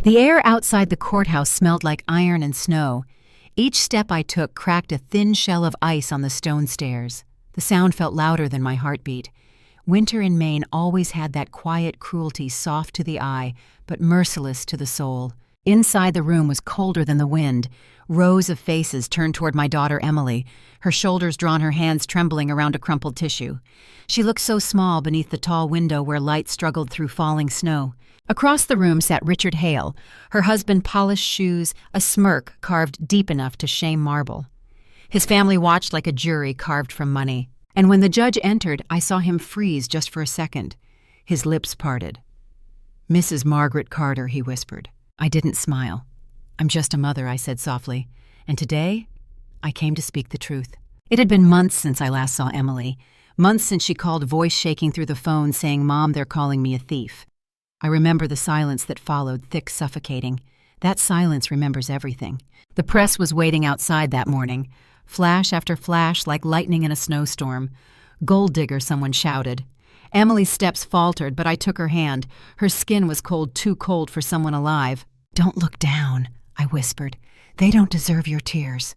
The air outside the courthouse smelled like iron and snow. Each step I took cracked a thin shell of ice on the stone stairs. The sound felt louder than my heartbeat. Winter in Maine always had that quiet cruelty, soft to the eye, but merciless to the soul. Inside the room was colder than the wind. Rows of faces turned toward my daughter Emily, her shoulders drawn, her hands trembling around a crumpled tissue. She looked so small beneath the tall window where light struggled through falling snow. Across the room sat Richard Hale, her husband polished shoes, a smirk carved deep enough to shame marble. His family watched like a jury carved from money. And when the judge entered, I saw him freeze just for a second. His lips parted. "Mrs. Margaret Carter," he whispered. I didn't smile. "I'm just a mother," I said softly. "And today, I came to speak the truth." It had been months since I last saw Emily. Months since she called, voice shaking through the phone, saying, "Mom, they're calling me a thief." I remember the silence that followed, thick, suffocating. That silence remembers everything. The press was waiting outside that morning. Flash after flash, like lightning in a snowstorm. "Gold digger," someone shouted. Emily's steps faltered, but I took her hand. Her skin was cold, too cold for someone alive. "Don't look down," I whispered. "They don't deserve your tears."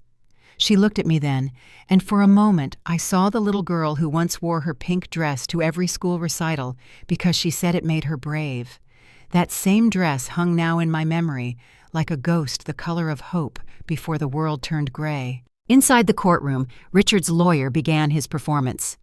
She looked at me then, and for a moment I saw the little girl who once wore her pink dress to every school recital because she said it made her brave. That same dress hung now in my memory, like a ghost, the color of hope, before the world turned gray. Inside the courtroom, Richard's lawyer began his performance.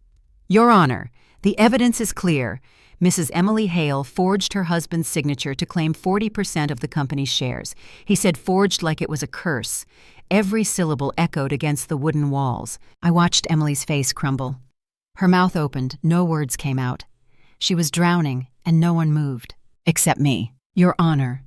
"Your Honor, the evidence is clear. Mrs. Emily Hale forged her husband's signature to claim 40% of the company's shares. He said forged like it was a curse. Every syllable echoed against the wooden walls." I watched Emily's face crumble. Her mouth opened, no words came out. She was drowning, and no one moved. Except me. "Your Honor."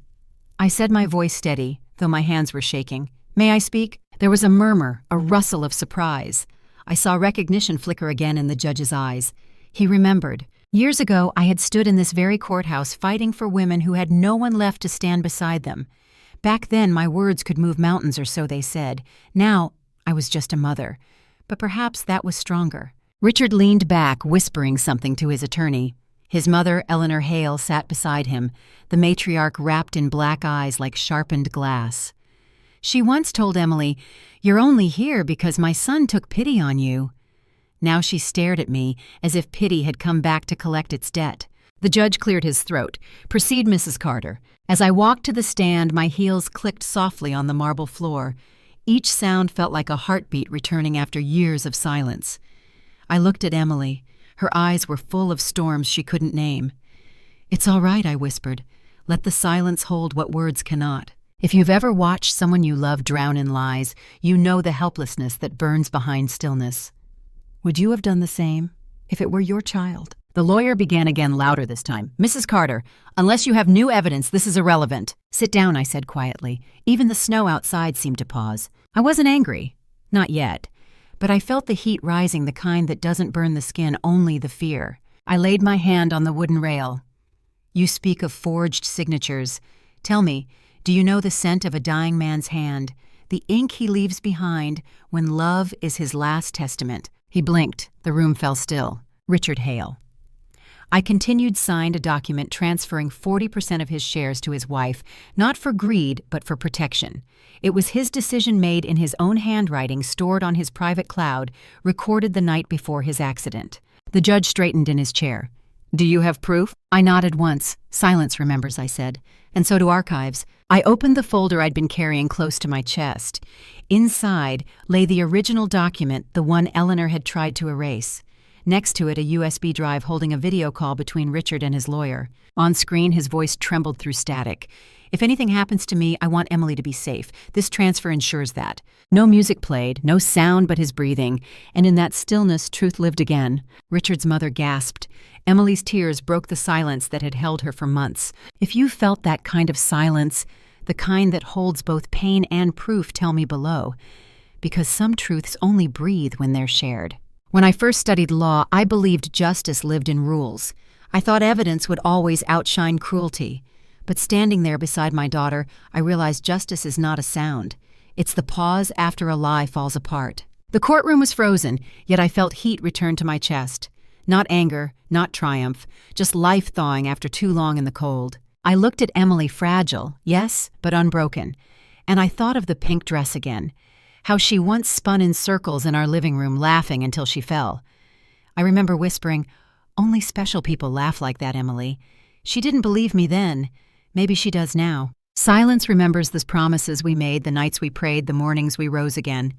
I said, my voice steady, though my hands were shaking. "May I speak?" There was a murmur, a rustle of surprise. I saw recognition flicker again in the judge's eyes. He remembered. Years ago, I had stood in this very courthouse fighting for women who had no one left to stand beside them. Back then, my words could move mountains, or so they said. Now, I was just a mother. But perhaps that was stronger. Richard leaned back, whispering something to his attorney. His mother, Eleanor Hale, sat beside him, the matriarch wrapped in black eyes like sharpened glass. She once told Emily, "You're only here because my son took pity on you." Now she stared at me as if pity had come back to collect its debt. The judge cleared his throat. "Proceed, Mrs. Carter." As I walked to the stand, my heels clicked softly on the marble floor. Each sound felt like a heartbeat returning after years of silence. I looked at Emily. Her eyes were full of storms she couldn't name. "It's all right," I whispered. "Let the silence hold what words cannot." If you've ever watched someone you love drown in lies, you know the helplessness that burns behind stillness. Would you have done the same if it were your child? The lawyer began again, louder this time. "Mrs. Carter, unless you have new evidence, this is irrelevant." "Sit down," I said quietly. Even the snow outside seemed to pause. I wasn't angry. Not yet. But I felt the heat rising, the kind that doesn't burn the skin, only the fear. I laid my hand on the wooden rail. "You speak of forged signatures. Tell me, do you know the scent of a dying man's hand, the ink he leaves behind when love is his last testament?" He blinked. The room fell still. Richard Hale. I continued, signed a document transferring 40% of his shares to his wife, not for greed, but for protection. It was his decision, made in his own handwriting, stored on his private cloud, recorded the night before his accident. The judge straightened in his chair. "Do you have proof?" I nodded once. "Silence remembers," I said. "And so do archives." I opened the folder I'd been carrying close to my chest. Inside lay the original document, the one Eleanor had tried to erase. Next to it, a USB drive holding a video call between Richard and his lawyer. On screen, his voice trembled through static. "If anything happens to me, I want Emily to be safe. This transfer ensures that." No music played, no sound but his breathing, and in that stillness, truth lived again. Richard's mother gasped. Emily's tears broke the silence that had held her for months. If you felt that kind of silence, the kind that holds both pain and proof, tell me below. Because some truths only breathe when they're shared. When I first studied law, I believed justice lived in rules. I thought evidence would always outshine cruelty. But standing there beside my daughter, I realized justice is not a sound. It's the pause after a lie falls apart. The courtroom was frozen, yet I felt heat return to my chest. Not anger, not triumph, just life thawing after too long in the cold. I looked at Emily, fragile, yes, but unbroken, and I thought of the pink dress again, how she once spun in circles in our living room laughing until she fell. I remember whispering, "Only special people laugh like that, Emily." She didn't believe me then. Maybe she does now. Silence remembers the promises we made, the nights we prayed, the mornings we rose again.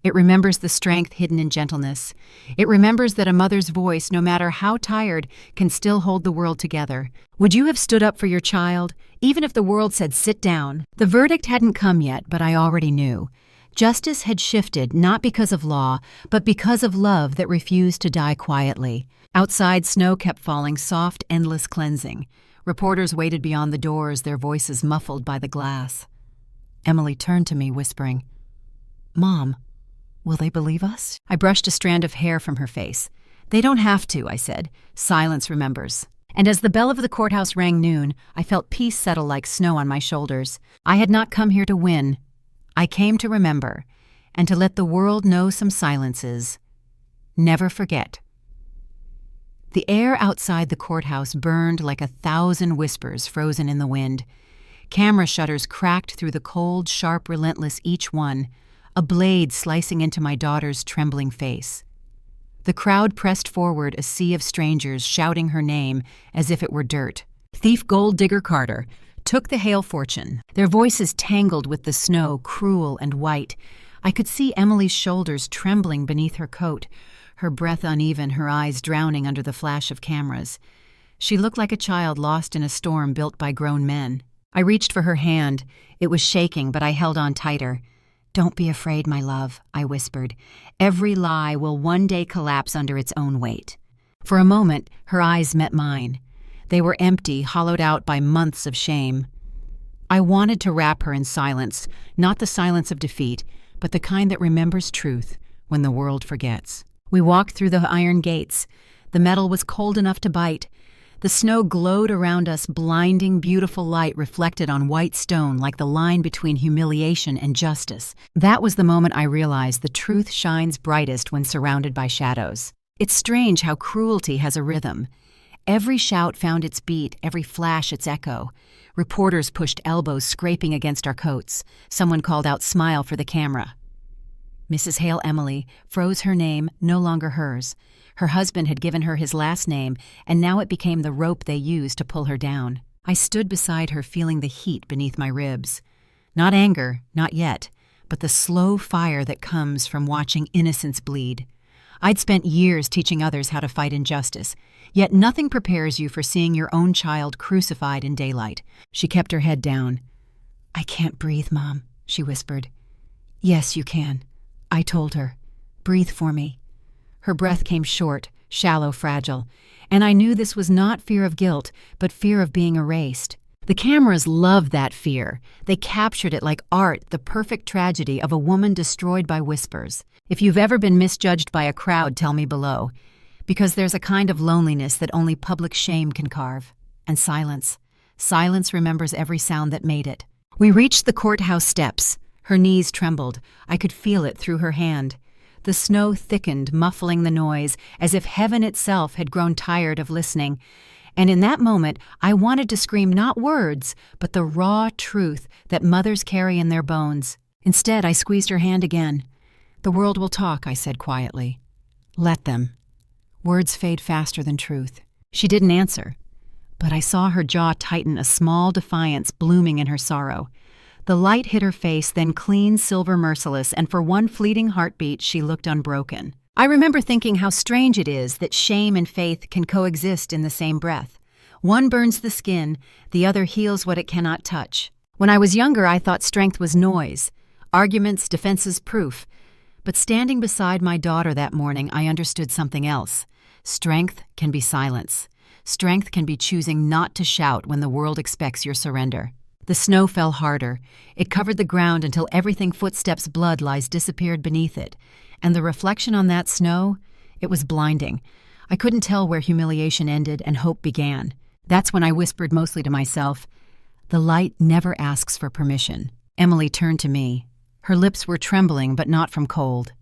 It remembers the strength hidden in gentleness. It remembers that a mother's voice, no matter how tired, can still hold the world together. Would you have stood up for your child, even if the world said, "Sit down"? The verdict hadn't come yet, but I already knew. Justice had shifted, not because of law, but because of love that refused to die quietly. Outside, snow kept falling, soft, endless cleansing. Reporters waited beyond the doors, their voices muffled by the glass. Emily turned to me, whispering, "Mom, will they believe us?" I brushed a strand of hair from her face. "They don't have to," I said. Silence remembers. And as the bell of the courthouse rang noon, I felt peace settle like snow on my shoulders. I had not come here to win. I came to remember, and to let the world know some silences. Never forget. The air outside the courthouse burned like 1,000 whispers frozen in the wind. Camera shutters cracked through the cold, sharp, relentless each one, a blade slicing into my daughter's trembling face. The crowd pressed forward, a sea of strangers shouting her name as if it were dirt. Thief Gold Digger Carter took the hail fortune, their voices tangled with the snow, cruel and white. I could see Emily's shoulders trembling beneath her coat, her breath uneven, her eyes drowning under the flash of cameras. She looked like a child lost in a storm built by grown men. I reached for her hand. It was shaking, but I held on tighter. "Don't be afraid, my love," I whispered. "Every lie will one day collapse under its own weight." For a moment, her eyes met mine. They were empty, hollowed out by months of shame. I wanted to wrap her in silence, not the silence of defeat, but the kind that remembers truth when the world forgets. We walked through the iron gates. The metal was cold enough to bite. The snow glowed around us, blinding, beautiful light reflected on white stone like the line between humiliation and justice. That was the moment I realized the truth shines brightest when surrounded by shadows. It's strange how cruelty has a rhythm. Every shout found its beat, every flash its echo. Reporters pushed elbows scraping against our coats. Someone called out, "Smile," for the camera. Mrs. Hale Emily froze her name, no longer hers. Her husband had given her his last name, and now it became the rope they used to pull her down. I stood beside her, feeling the heat beneath my ribs. Not anger, not yet, but the slow fire that comes from watching innocence bleed. I'd spent years teaching others how to fight injustice, yet nothing prepares you for seeing your own child crucified in daylight. She kept her head down. "I can't breathe, Mom," she whispered. "Yes, you can," I told her. "Breathe for me." Her breath came short, shallow, fragile, and I knew this was not fear of guilt, but fear of being erased. The cameras loved that fear. They captured it like art, the perfect tragedy of a woman destroyed by whispers. If you've ever been misjudged by a crowd, tell me below, because there's a kind of loneliness that only public shame can carve. And silence. Silence remembers every sound that made it. We reached the courthouse steps. Her knees trembled. I could feel it through her hand. The snow thickened, muffling the noise, as if heaven itself had grown tired of listening. And in that moment, I wanted to scream not words, but the raw truth that mothers carry in their bones. Instead, I squeezed her hand again. "The world will talk," I said quietly. "Let them." Words fade faster than truth. She didn't answer, but I saw her jaw tighten, a small defiance blooming in her sorrow. The light hit her face, then clean, silver, merciless, and for one fleeting heartbeat, she looked unbroken. I remember thinking how strange it is that shame and faith can coexist in the same breath. One burns the skin, the other heals what it cannot touch. When I was younger, I thought strength was noise, arguments, defenses, proof. But standing beside my daughter that morning, I understood something else. Strength can be silence. Strength can be choosing not to shout when the world expects your surrender. The snow fell harder. It covered the ground until everything footsteps' blood lies disappeared beneath it. And the reflection on that snow, it was blinding. I couldn't tell where humiliation ended and hope began. That's when I whispered mostly to myself, "The light never asks for permission." Emily turned to me. Her lips were trembling, but not from cold.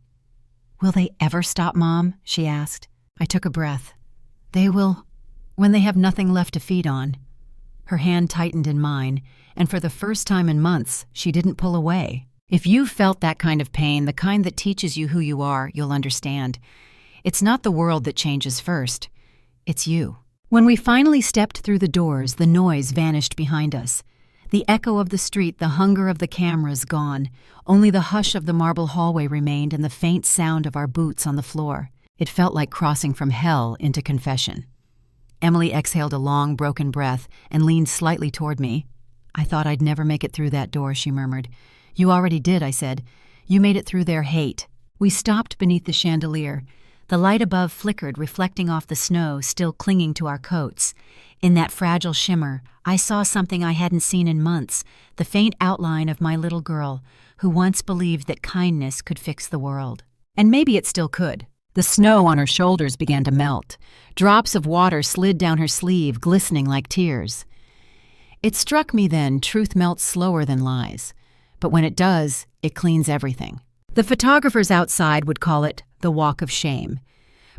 "Will they ever stop, Mom?" she asked. I took a breath. "They will, when they have nothing left to feed on." Her hand tightened in mine, and for the first time in months, she didn't pull away. If you've felt that kind of pain, the kind that teaches you who you are, you'll understand. It's not the world that changes first. It's you. When we finally stepped through the doors, the noise vanished behind us. The echo of the street, the hunger of the cameras gone. Only the hush of the marble hallway remained and the faint sound of our boots on the floor. It felt like crossing from hell into confession. Emily exhaled a long, broken breath and leaned slightly toward me. "I thought I'd never make it through that door," she murmured. "You already did," I said. "You made it through their hate." We stopped beneath the chandelier. The light above flickered, reflecting off the snow still clinging to our coats. In that fragile shimmer, I saw something I hadn't seen in months, the faint outline of my little girl, who once believed that kindness could fix the world. And maybe it still could. The snow on her shoulders began to melt. Drops of water slid down her sleeve, glistening like tears. It struck me then, truth melts slower than lies. But when it does, it cleans everything. The photographers outside would call it the walk of shame.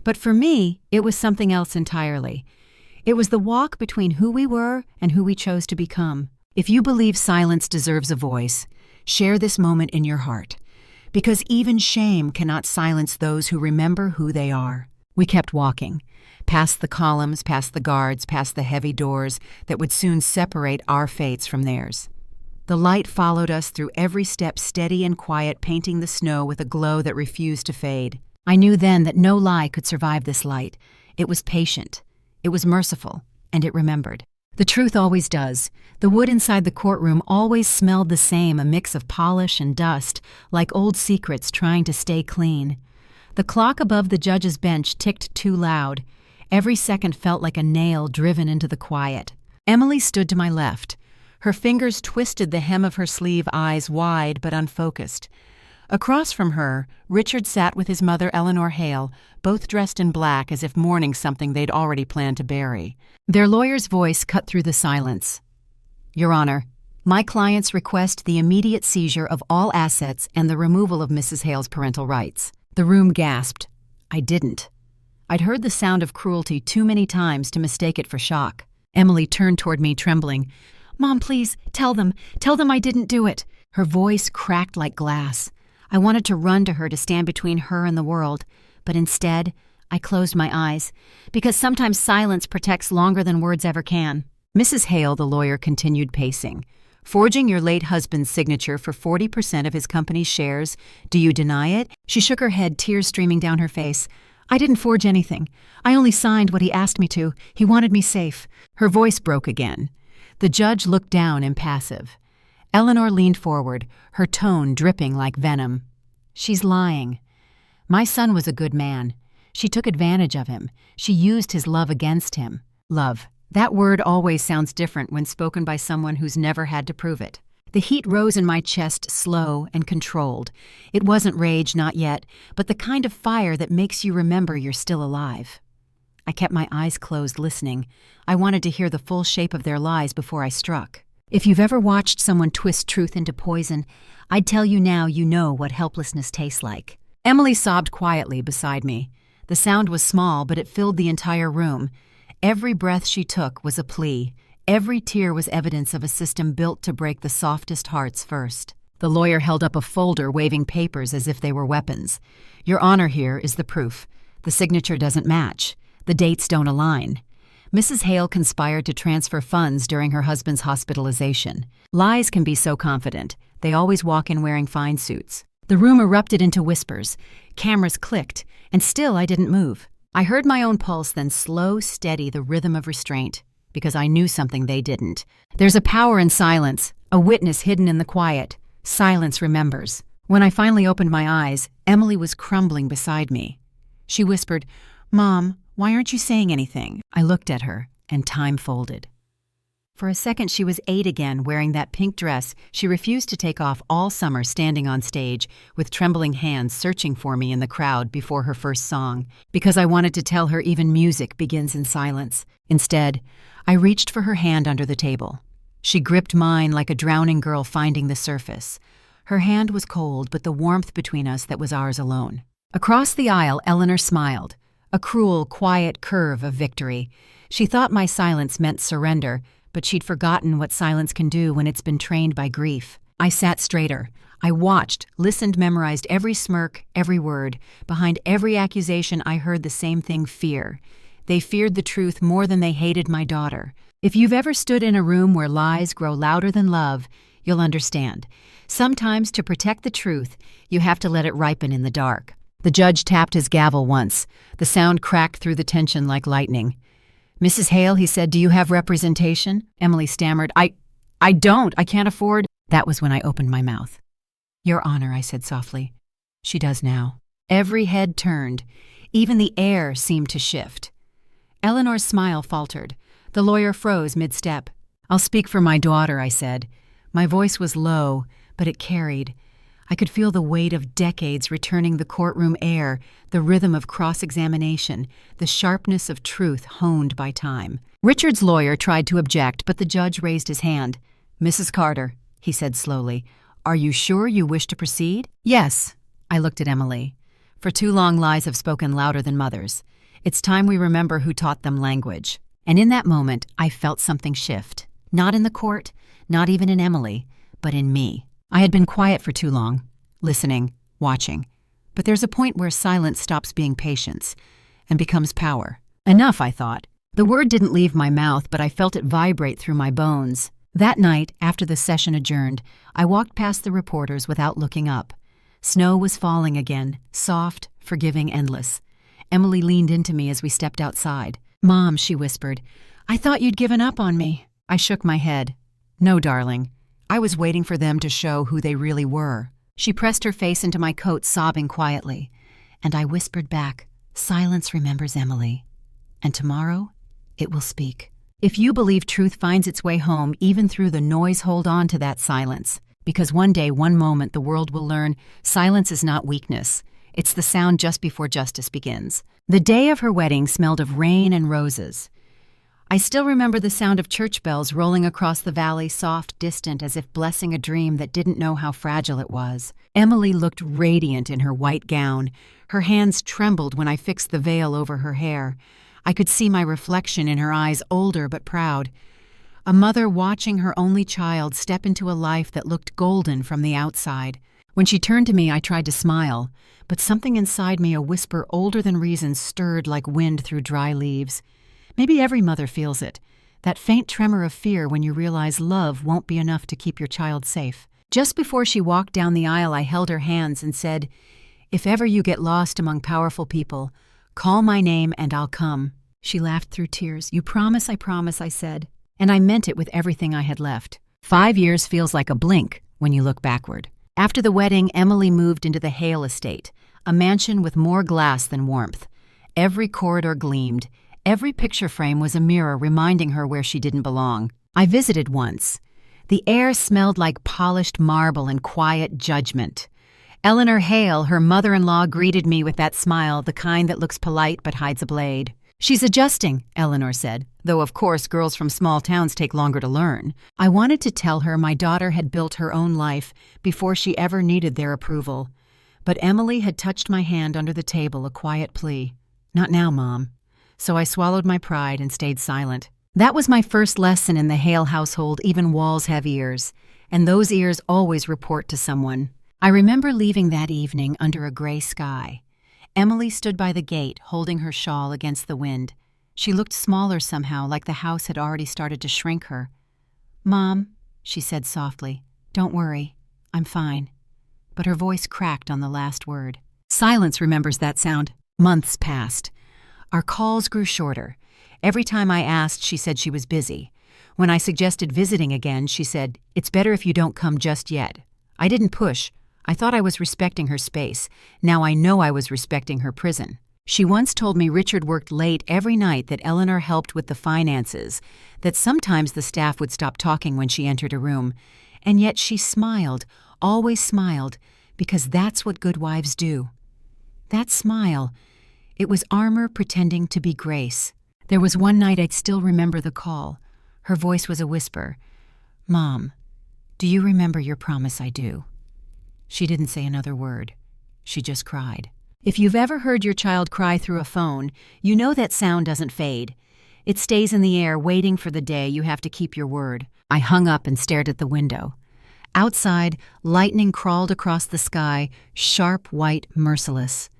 But for me, it was something else entirely. It was the walk between who we were and who we chose to become. If you believe silence deserves a voice, share this moment in your heart. Because even shame cannot silence those who remember who they are. We kept walking, past the columns, past the guards, past the heavy doors that would soon separate our fates from theirs. The light followed us through every step, steady and quiet, painting the snow with a glow that refused to fade. I knew then that no lie could survive this light. It was patient, it was merciful, and it remembered. The truth always does. The wood inside the courtroom always smelled the same, a mix of polish and dust, like old secrets trying to stay clean. The clock above the judge's bench ticked too loud. Every second felt like a nail driven into the quiet. Emily stood to my left. Her fingers twisted the hem of her sleeve, eyes wide but unfocused. Across from her, Richard sat with his mother, Eleanor Hale, both dressed in black as if mourning something they'd already planned to bury. Their lawyer's voice cut through the silence. "Your Honor, my clients request the immediate seizure of all assets and the removal of Mrs. Hale's parental rights." The room gasped. I didn't. I'd heard the sound of cruelty too many times to mistake it for shock. Emily turned toward me, trembling. "Mom, please, tell them I didn't do it." Her voice cracked like glass. I wanted to run to her to stand between her and the world, but instead, I closed my eyes, because sometimes silence protects longer than words ever can. Mrs. Hale, the lawyer, continued pacing. "Forging your late husband's signature for 40% of his company's shares, do you deny it?" She shook her head, tears streaming down her face. "I didn't forge anything. I only signed what he asked me to. He wanted me safe." Her voice broke again. The judge looked down, impassive. Eleanor leaned forward, her tone dripping like venom. "She's lying. My son was a good man. She took advantage of him. She used his love against him." Love. That word always sounds different when spoken by someone who's never had to prove it. The heat rose in my chest, slow and controlled. It wasn't rage, not yet, but the kind of fire that makes you remember you're still alive. I kept my eyes closed, listening. I wanted to hear the full shape of their lies before I struck. If you've ever watched someone twist truth into poison, I'd tell you now you know what helplessness tastes like. Emily sobbed quietly beside me. The sound was small, but it filled the entire room. Every breath she took was a plea. Every tear was evidence of a system built to break the softest hearts first. The lawyer held up a folder, waving papers as if they were weapons. "Your Honor, here is the proof. The signature doesn't match. The dates don't align. Mrs. Hale conspired to transfer funds during her husband's hospitalization. Lies can be so confident. They always walk in wearing fine suits." The room erupted into whispers. Cameras clicked, and still I didn't move. I heard my own pulse, then slow, steady, the rhythm of restraint, because I knew something they didn't. There's a power in silence, a witness hidden in the quiet. Silence remembers. When I finally opened my eyes, Emily was crumbling beside me. She whispered, "Mom, why aren't you saying anything?" I looked at her, and time folded. For a second she was 8 again, wearing that pink dress she refused to take off all summer, standing on stage, with trembling hands searching for me in the crowd before her first song, because I wanted to tell her even music begins in silence. Instead, I reached for her hand under the table. She gripped mine like a drowning girl finding the surface. Her hand was cold, but the warmth between us that was ours alone. Across the aisle, Eleanor smiled, a cruel, quiet curve of victory. She thought my silence meant surrender, but she'd forgotten what silence can do when it's been trained by grief. I sat straighter. I watched, listened, memorized every smirk, every word. Behind every accusation, I heard the same thing: fear. They feared the truth more than they hated my daughter. If you've ever stood in a room where lies grow louder than love, you'll understand. Sometimes, to protect the truth, you have to let it ripen in the dark. The judge tapped his gavel once. The sound cracked through the tension like lightning. "Mrs. Hale," he said, "do you have representation?" Emily stammered, I don't. I can't afford." That was when I opened my mouth. "Your Honor," I said softly. "She does now." Every head turned. Even the air seemed to shift. Eleanor's smile faltered. The lawyer froze mid-step. "I'll speak for my daughter," I said. My voice was low, but it carried. I could feel the weight of decades returning the courtroom air, the rhythm of cross-examination, the sharpness of truth honed by time. Richard's lawyer tried to object, but the judge raised his hand. "Mrs. Carter," he said slowly, "are you sure you wish to proceed?" "Yes." I looked at Emily. "For too long, lies have spoken louder than mothers. It's time we remember who taught them language." And in that moment, I felt something shift. Not in the court, not even in Emily, but in me. I had been quiet for too long, listening, watching. But there's a point where silence stops being patience and becomes power. Enough, I thought. The word didn't leave my mouth, but I felt it vibrate through my bones. That night, after the session adjourned, I walked past the reporters without looking up. Snow was falling again, soft, forgiving, endless. Emily leaned into me as we stepped outside. "Mom," she whispered, "I thought you'd given up on me." I shook my head. "No, darling. I was waiting for them to show who they really were." She pressed her face into my coat, sobbing quietly. And I whispered back, "Silence remembers Emily. And tomorrow, it will speak." If you believe truth finds its way home, even through the noise, hold on to that silence. Because one day, one moment, the world will learn silence is not weakness. It's the sound just before justice begins. The day of her wedding smelled of rain and roses. I still remember the sound of church bells rolling across the valley, soft, distant, as if blessing a dream that didn't know how fragile it was. Emily looked radiant in her white gown. Her hands trembled when I fixed the veil over her hair. I could see my reflection in her eyes, older but proud. A mother watching her only child step into a life that looked golden from the outside. When she turned to me, I tried to smile, but something inside me, a whisper older than reason, stirred like wind through dry leaves. Maybe every mother feels it, that faint tremor of fear when you realize love won't be enough to keep your child safe. Just before she walked down the aisle, I held her hands and said, "If ever you get lost among powerful people, call my name and I'll come." She laughed through tears. "You promise?" "I promise," I said. And I meant it with everything I had left. 5 years feels like a blink when you look backward. After the wedding, Emily moved into the Hale estate, a mansion with more glass than warmth. Every corridor gleamed. Every picture frame was a mirror reminding her where she didn't belong. I visited once. The air smelled like polished marble and quiet judgment. Eleanor Hale, her mother-in-law, greeted me with that smile, the kind that looks polite but hides a blade. "She's adjusting," Eleanor said, though of course girls from small towns take longer to learn. I wanted to tell her my daughter had built her own life before she ever needed their approval. But Emily had touched my hand under the table, a quiet plea. "Not now, Mom." So I swallowed my pride and stayed silent. That was my first lesson in the Hale household. Even walls have ears, and those ears always report to someone. I remember leaving that evening under a gray sky. Emily stood by the gate, holding her shawl against the wind. She looked smaller somehow, like the house had already started to shrink her. "Mom," she said softly, "don't worry. I'm fine." But her voice cracked on the last word. Silence remembers that sound. Months passed. Our calls grew shorter. Every time I asked, she said she was busy. When I suggested visiting again, she said, "It's better if you don't come just yet." I didn't push. I thought I was respecting her space. Now I know I was respecting her prison. She once told me Richard worked late every night, that Eleanor helped with the finances, that sometimes the staff would stop talking when she entered a room. And yet she smiled, always smiled, because that's what good wives do. That smile, it was armor pretending to be grace. There was one night I'd still remember the call. Her voice was a whisper. "Mom, do you remember your promise?" "I do." She didn't say another word. She just cried. If you've ever heard your child cry through a phone, you know that sound doesn't fade. It stays in the air, waiting for the day you have to keep your word. I hung up and stared at the window. Outside, lightning crawled across the sky, sharp, white, merciless.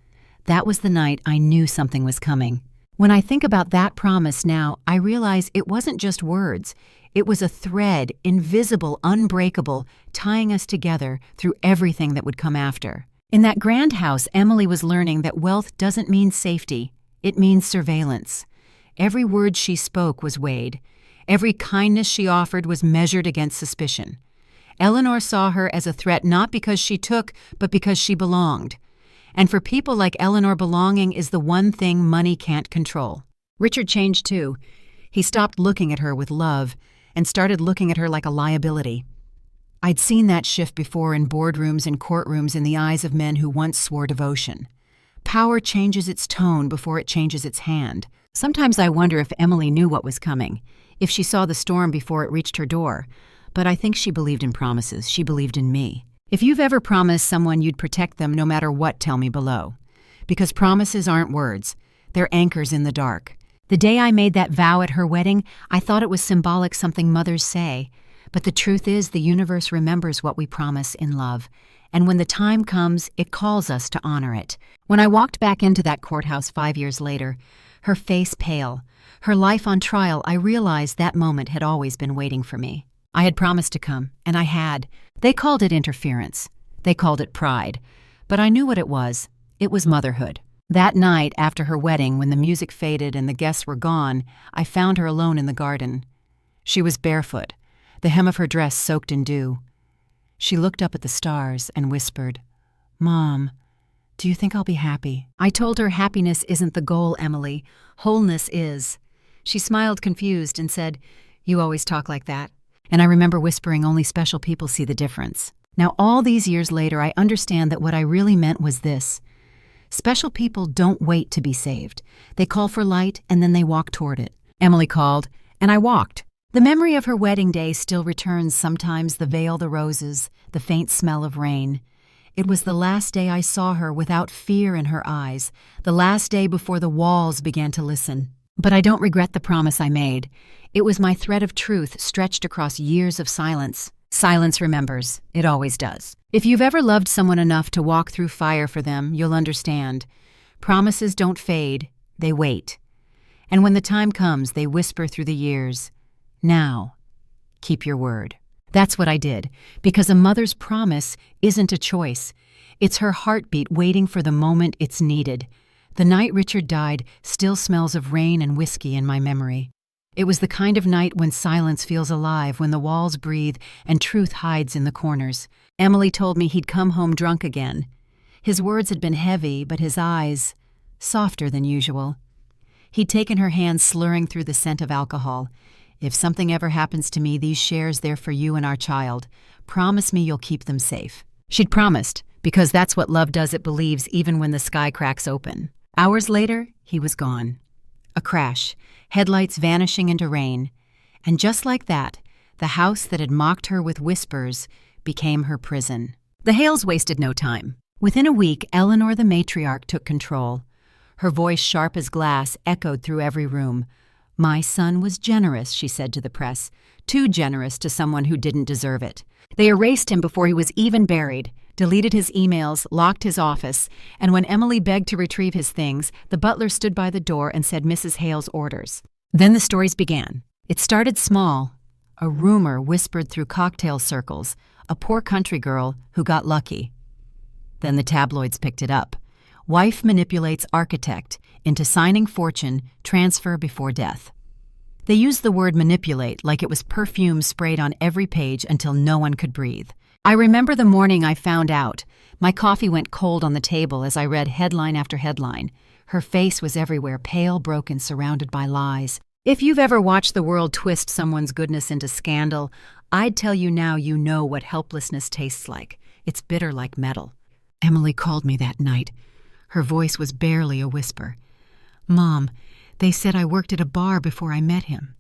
That was the night I knew something was coming. When I think about that promise now, I realize it wasn't just words. It was a thread, invisible, unbreakable, tying us together through everything that would come after. In that grand house, Emily was learning that wealth doesn't mean safety. It means surveillance. Every word she spoke was weighed. Every kindness she offered was measured against suspicion. Eleanor saw her as a threat not because she took, but because she belonged. And for people like Eleanor, belonging is the one thing money can't control. Richard changed too. He stopped looking at her with love and started looking at her like a liability. I'd seen that shift before in boardrooms and courtrooms in the eyes of men who once swore devotion. Power changes its tone before it changes its hand. Sometimes I wonder if Emily knew what was coming, if she saw the storm before it reached her door. But I think she believed in promises. She believed in me. If you've ever promised someone you'd protect them no matter what, tell me below. Because promises aren't words. They're anchors in the dark. The day I made that vow at her wedding, I thought it was symbolic, something mothers say. But the truth is, the universe remembers what we promise in love. And when the time comes, it calls us to honor it. When I walked back into that courthouse 5 years later, her face pale, her life on trial, I realized that moment had always been waiting for me. I had promised to come, and I had. They called it interference. They called it pride. But I knew what it was. It was motherhood. That night, after her wedding, when the music faded and the guests were gone, I found her alone in the garden. She was barefoot, the hem of her dress soaked in dew. She looked up at the stars and whispered, "Mom, do you think I'll be happy?" I told her happiness isn't the goal, Emily. Wholeness is. She smiled confused and said, "You always talk like that." And I remember whispering, "Only special people see the difference." Now, all these years later, I understand that what I really meant was this. Special people don't wait to be saved. They call for light and then they walk toward it. Emily called, and I walked. The memory of her wedding day still returns sometimes, the veil, the roses, the faint smell of rain. It was the last day I saw her without fear in her eyes, the last day before the walls began to listen. But I don't regret the promise I made. It was my thread of truth stretched across years of silence. Silence remembers. It always does. If you've ever loved someone enough to walk through fire for them, you'll understand. Promises don't fade, they wait. And when the time comes, they whisper through the years, "Now, keep your word." That's what I did, because a mother's promise isn't a choice. It's her heartbeat waiting for the moment it's needed. The night Richard died still smells of rain and whiskey in my memory. It was the kind of night when silence feels alive, when the walls breathe and truth hides in the corners. Emily told me he'd come home drunk again. His words had been heavy, but his eyes softer than usual. He'd taken her hand, slurring through the scent of alcohol. "If something ever happens to me, these shares, they're for you and our child. Promise me you'll keep them safe." She'd promised, because that's what love does. It believes even when the sky cracks open. Hours later, he was gone. A crash, headlights vanishing into rain. And just like that, the house that had mocked her with whispers became her prison. The Hales wasted no time. Within a week, Eleanor the matriarch took control. Her voice, sharp as glass, echoed through every room. "My son was generous," she said to the press, "too generous to someone who didn't deserve it." They erased him before he was even buried, deleted his emails, locked his office, and when Emily begged to retrieve his things, the butler stood by the door and said Mrs. Hale's orders. Then the stories began. It started small. A rumor whispered through cocktail circles, a poor country girl who got lucky. Then the tabloids picked it up. Wife manipulates architect into signing fortune, transfer before death. They used the word manipulate like it was perfume sprayed on every page until no one could breathe. I remember the morning I found out. My coffee went cold on the table as I read headline after headline. Her face was everywhere, pale, broken, surrounded by lies. If you've ever watched the world twist someone's goodness into scandal, I'd tell you now you know what helplessness tastes like. It's bitter like metal. Emily called me that night. Her voice was barely a whisper. "Mom, they said I worked at a bar before I met him."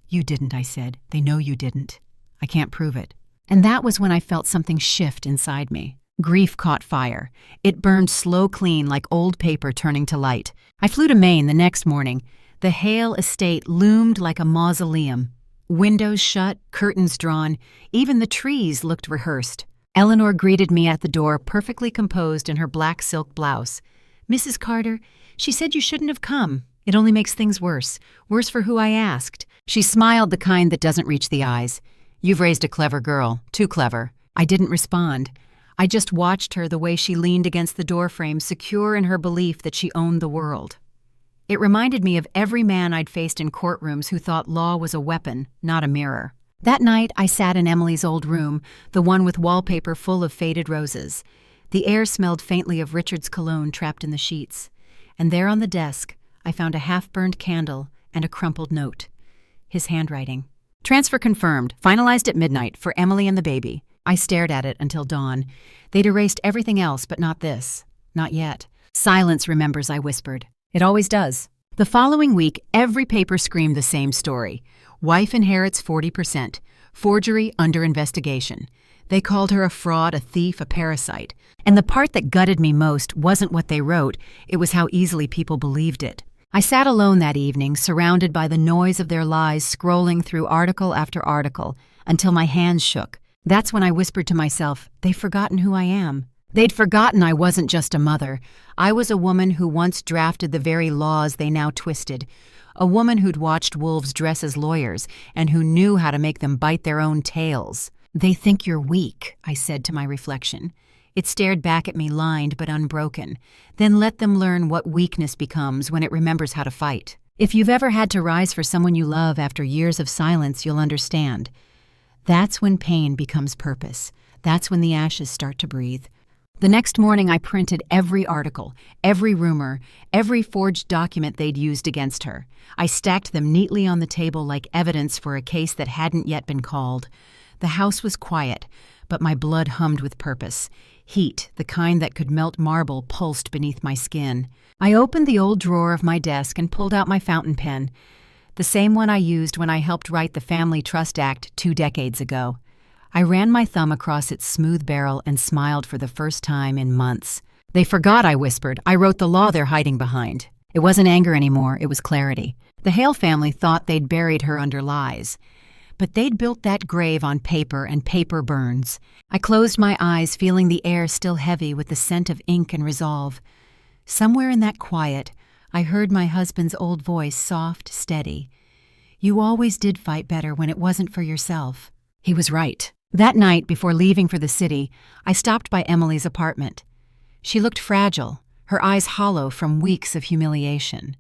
"You didn't," I said. "They know you didn't. I can't prove it." And that was when I felt something shift inside me. Grief caught fire. It burned slow clean like old paper turning to light. I flew to Maine the next morning. The Hale estate loomed like a mausoleum. Windows shut, curtains drawn, even the trees looked rehearsed. Eleanor greeted me at the door, perfectly composed in her black silk blouse. "Mrs. Carter, she said you shouldn't have come. It only makes things worse. Worse for who I asked." She smiled, the kind that doesn't reach the eyes. "You've raised a clever girl. Too clever." I didn't respond. I just watched her, the way she leaned against the doorframe, secure in her belief that she owned the world. It reminded me of every man I'd faced in courtrooms who thought law was a weapon, not a mirror. That night, I sat in Emily's old room, the one with wallpaper full of faded roses. The air smelled faintly of Richard's cologne trapped in the sheets. And there on the desk, I found a half-burned candle and a crumpled note. His handwriting. "Transfer confirmed. Finalized at midnight for Emily and the baby." I stared at it until dawn. They'd erased everything else, but not this. Not yet. "Silence remembers," I whispered. It always does. The following week, every paper screamed the same story. Wife inherits 40%. Forgery under investigation. They called her a fraud, a thief, a parasite. And the part that gutted me most wasn't what they wrote, it was how easily people believed it. I sat alone that evening, surrounded by the noise of their lies, scrolling through article after article, until my hands shook. That's when I whispered to myself, they've forgotten who I am. They'd forgotten I wasn't just a mother. I was a woman who once drafted the very laws they now twisted. A woman who'd watched wolves dress as lawyers and who knew how to make them bite their own tails. "They think you're weak," I said to my reflection. It stared back at me, lined but unbroken. "Then let them learn what weakness becomes when it remembers how to fight." If you've ever had to rise for someone you love after years of silence, you'll understand. That's when pain becomes purpose. That's when the ashes start to breathe. The next morning, I printed every article, every rumor, every forged document they'd used against her. I stacked them neatly on the table like evidence for a case that hadn't yet been called. The house was quiet, but my blood hummed with purpose. Heat, the kind that could melt marble, pulsed beneath my skin. I opened the old drawer of my desk and pulled out my fountain pen, the same one I used when I helped write the Family Trust Act 2 decades ago. I ran my thumb across its smooth barrel and smiled for the first time in months. "They forgot," I whispered. "I wrote the law they're hiding behind." It wasn't anger anymore, it was clarity. The Hale family thought they'd buried her under lies. But they'd built that grave on paper, and paper burns. I closed my eyes, feeling the air still heavy with the scent of ink and resolve. Somewhere in that quiet, I heard my husband's old voice, soft, steady. "You always did fight better when it wasn't for yourself." He was right. That night, before leaving for the city, I stopped by Emily's apartment. She looked fragile, her eyes hollow from weeks of humiliation.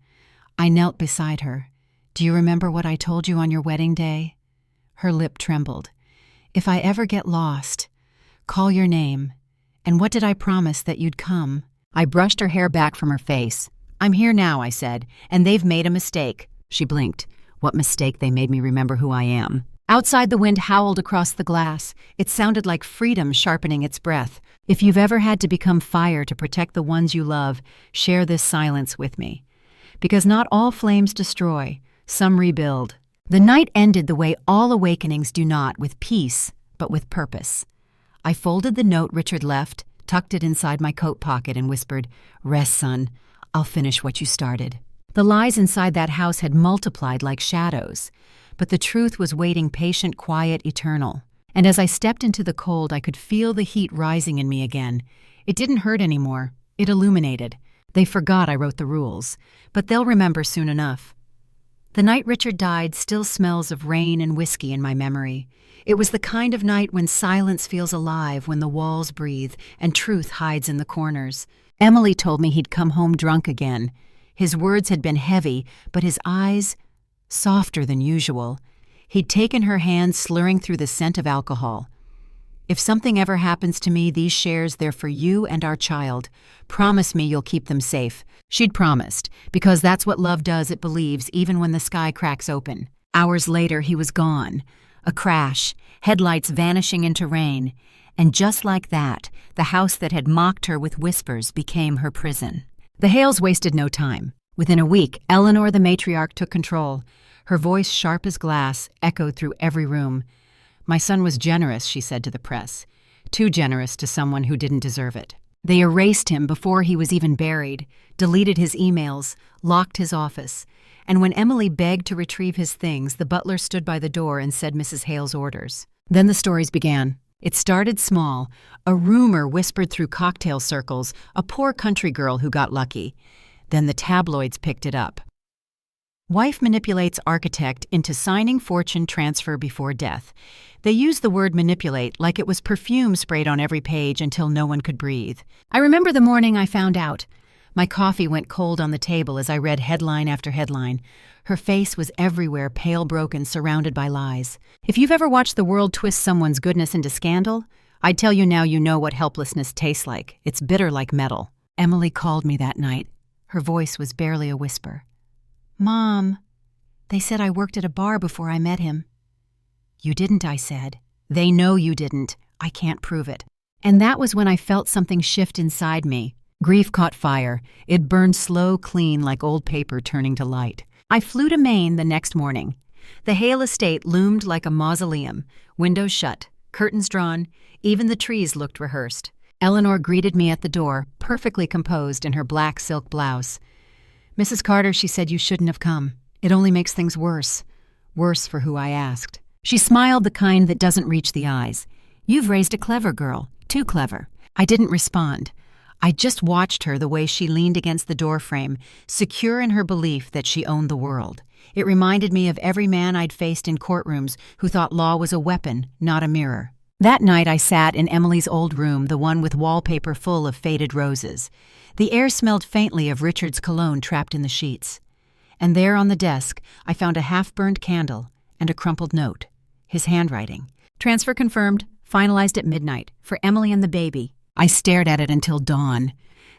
I knelt beside her. "Do you remember what I told you on your wedding day?" Her lip trembled. "If I ever get lost, call your name. And what did I promise that you'd come?" I brushed her hair back from her face. "I'm here now," I said, "and they've made a mistake." She blinked. "What mistake? They made me remember who I am." Outside, the wind howled across the glass. It sounded like freedom sharpening its breath. If you've ever had to become fire to protect the ones you love, share this silence with me. Because not all flames destroy, some rebuild. The night ended the way all awakenings do not, with peace, but with purpose. I folded the note Richard left, tucked it inside my coat pocket, and whispered, "Rest, son. I'll finish what you started." The lies inside that house had multiplied like shadows. But the truth was waiting, patient, quiet, eternal. And as I stepped into the cold, I could feel the heat rising in me again. It didn't hurt anymore. It illuminated. They forgot I wrote the rules, but they'll remember soon enough. The night Richard died still smells of rain and whiskey in my memory. It was the kind of night when silence feels alive, when the walls breathe, and truth hides in the corners. Emily told me he'd come home drunk again. His words had been heavy, but his eyes softer than usual. He'd taken her hand, slurring through the scent of alcohol. "If something ever happens to me, these shares, they're for you and our child. Promise me you'll keep them safe." She'd promised, because that's what love does, it believes, even when the sky cracks open. Hours later, he was gone. A crash, headlights vanishing into rain. And just like that, the house that had mocked her with whispers became her prison. The Hales wasted no time. Within a week, Eleanor the matriarch took control. Her voice, sharp as glass, echoed through every room. "My son was generous," she said to the press. "Too generous to someone who didn't deserve it." They erased him before he was even buried, deleted his emails, locked his office. And when Emily begged to retrieve his things, the butler stood by the door and said Mrs. Hale's orders. Then the stories began. It started small. A rumor whispered through cocktail circles, a poor country girl who got lucky. Then the tabloids picked it up. Wife manipulates architect into signing fortune transfer before death. They used the word manipulate like it was perfume sprayed on every page until no one could breathe. I remember the morning I found out. My coffee went cold on the table as I read headline after headline. Her face was everywhere, pale, broken, surrounded by lies. If you've ever watched the world twist someone's goodness into scandal, I'd tell you now you know what helplessness tastes like. It's bitter like metal. Emily called me that night. Her voice was barely a whisper. Mom, they said I worked at a bar before I met him. You didn't, I said. They know you didn't. I can't prove it. And that was when I felt something shift inside me. Grief caught fire. It burned slow, clean, like old paper turning to light. I flew to Maine the next morning. The Hale estate loomed like a mausoleum, windows shut, curtains drawn, even the trees looked rehearsed. Eleanor greeted me at the door, perfectly composed in her black silk blouse. Mrs. Carter, she said you shouldn't have come. It only makes things worse. Worse for who I asked. She smiled, the kind that doesn't reach the eyes. You've raised a clever girl. Too clever. I didn't respond. I just watched her the way she leaned against the doorframe, secure in her belief that she owned the world. It reminded me of every man I'd faced in courtrooms who thought law was a weapon, not a mirror. That night I sat in Emily's old room, the one with wallpaper full of faded roses. The air smelled faintly of Richard's cologne trapped in the sheets. And there on the desk, I found a half-burned candle and a crumpled note. His handwriting. Transfer confirmed, finalized at midnight, for Emily and the baby. I stared at it until dawn.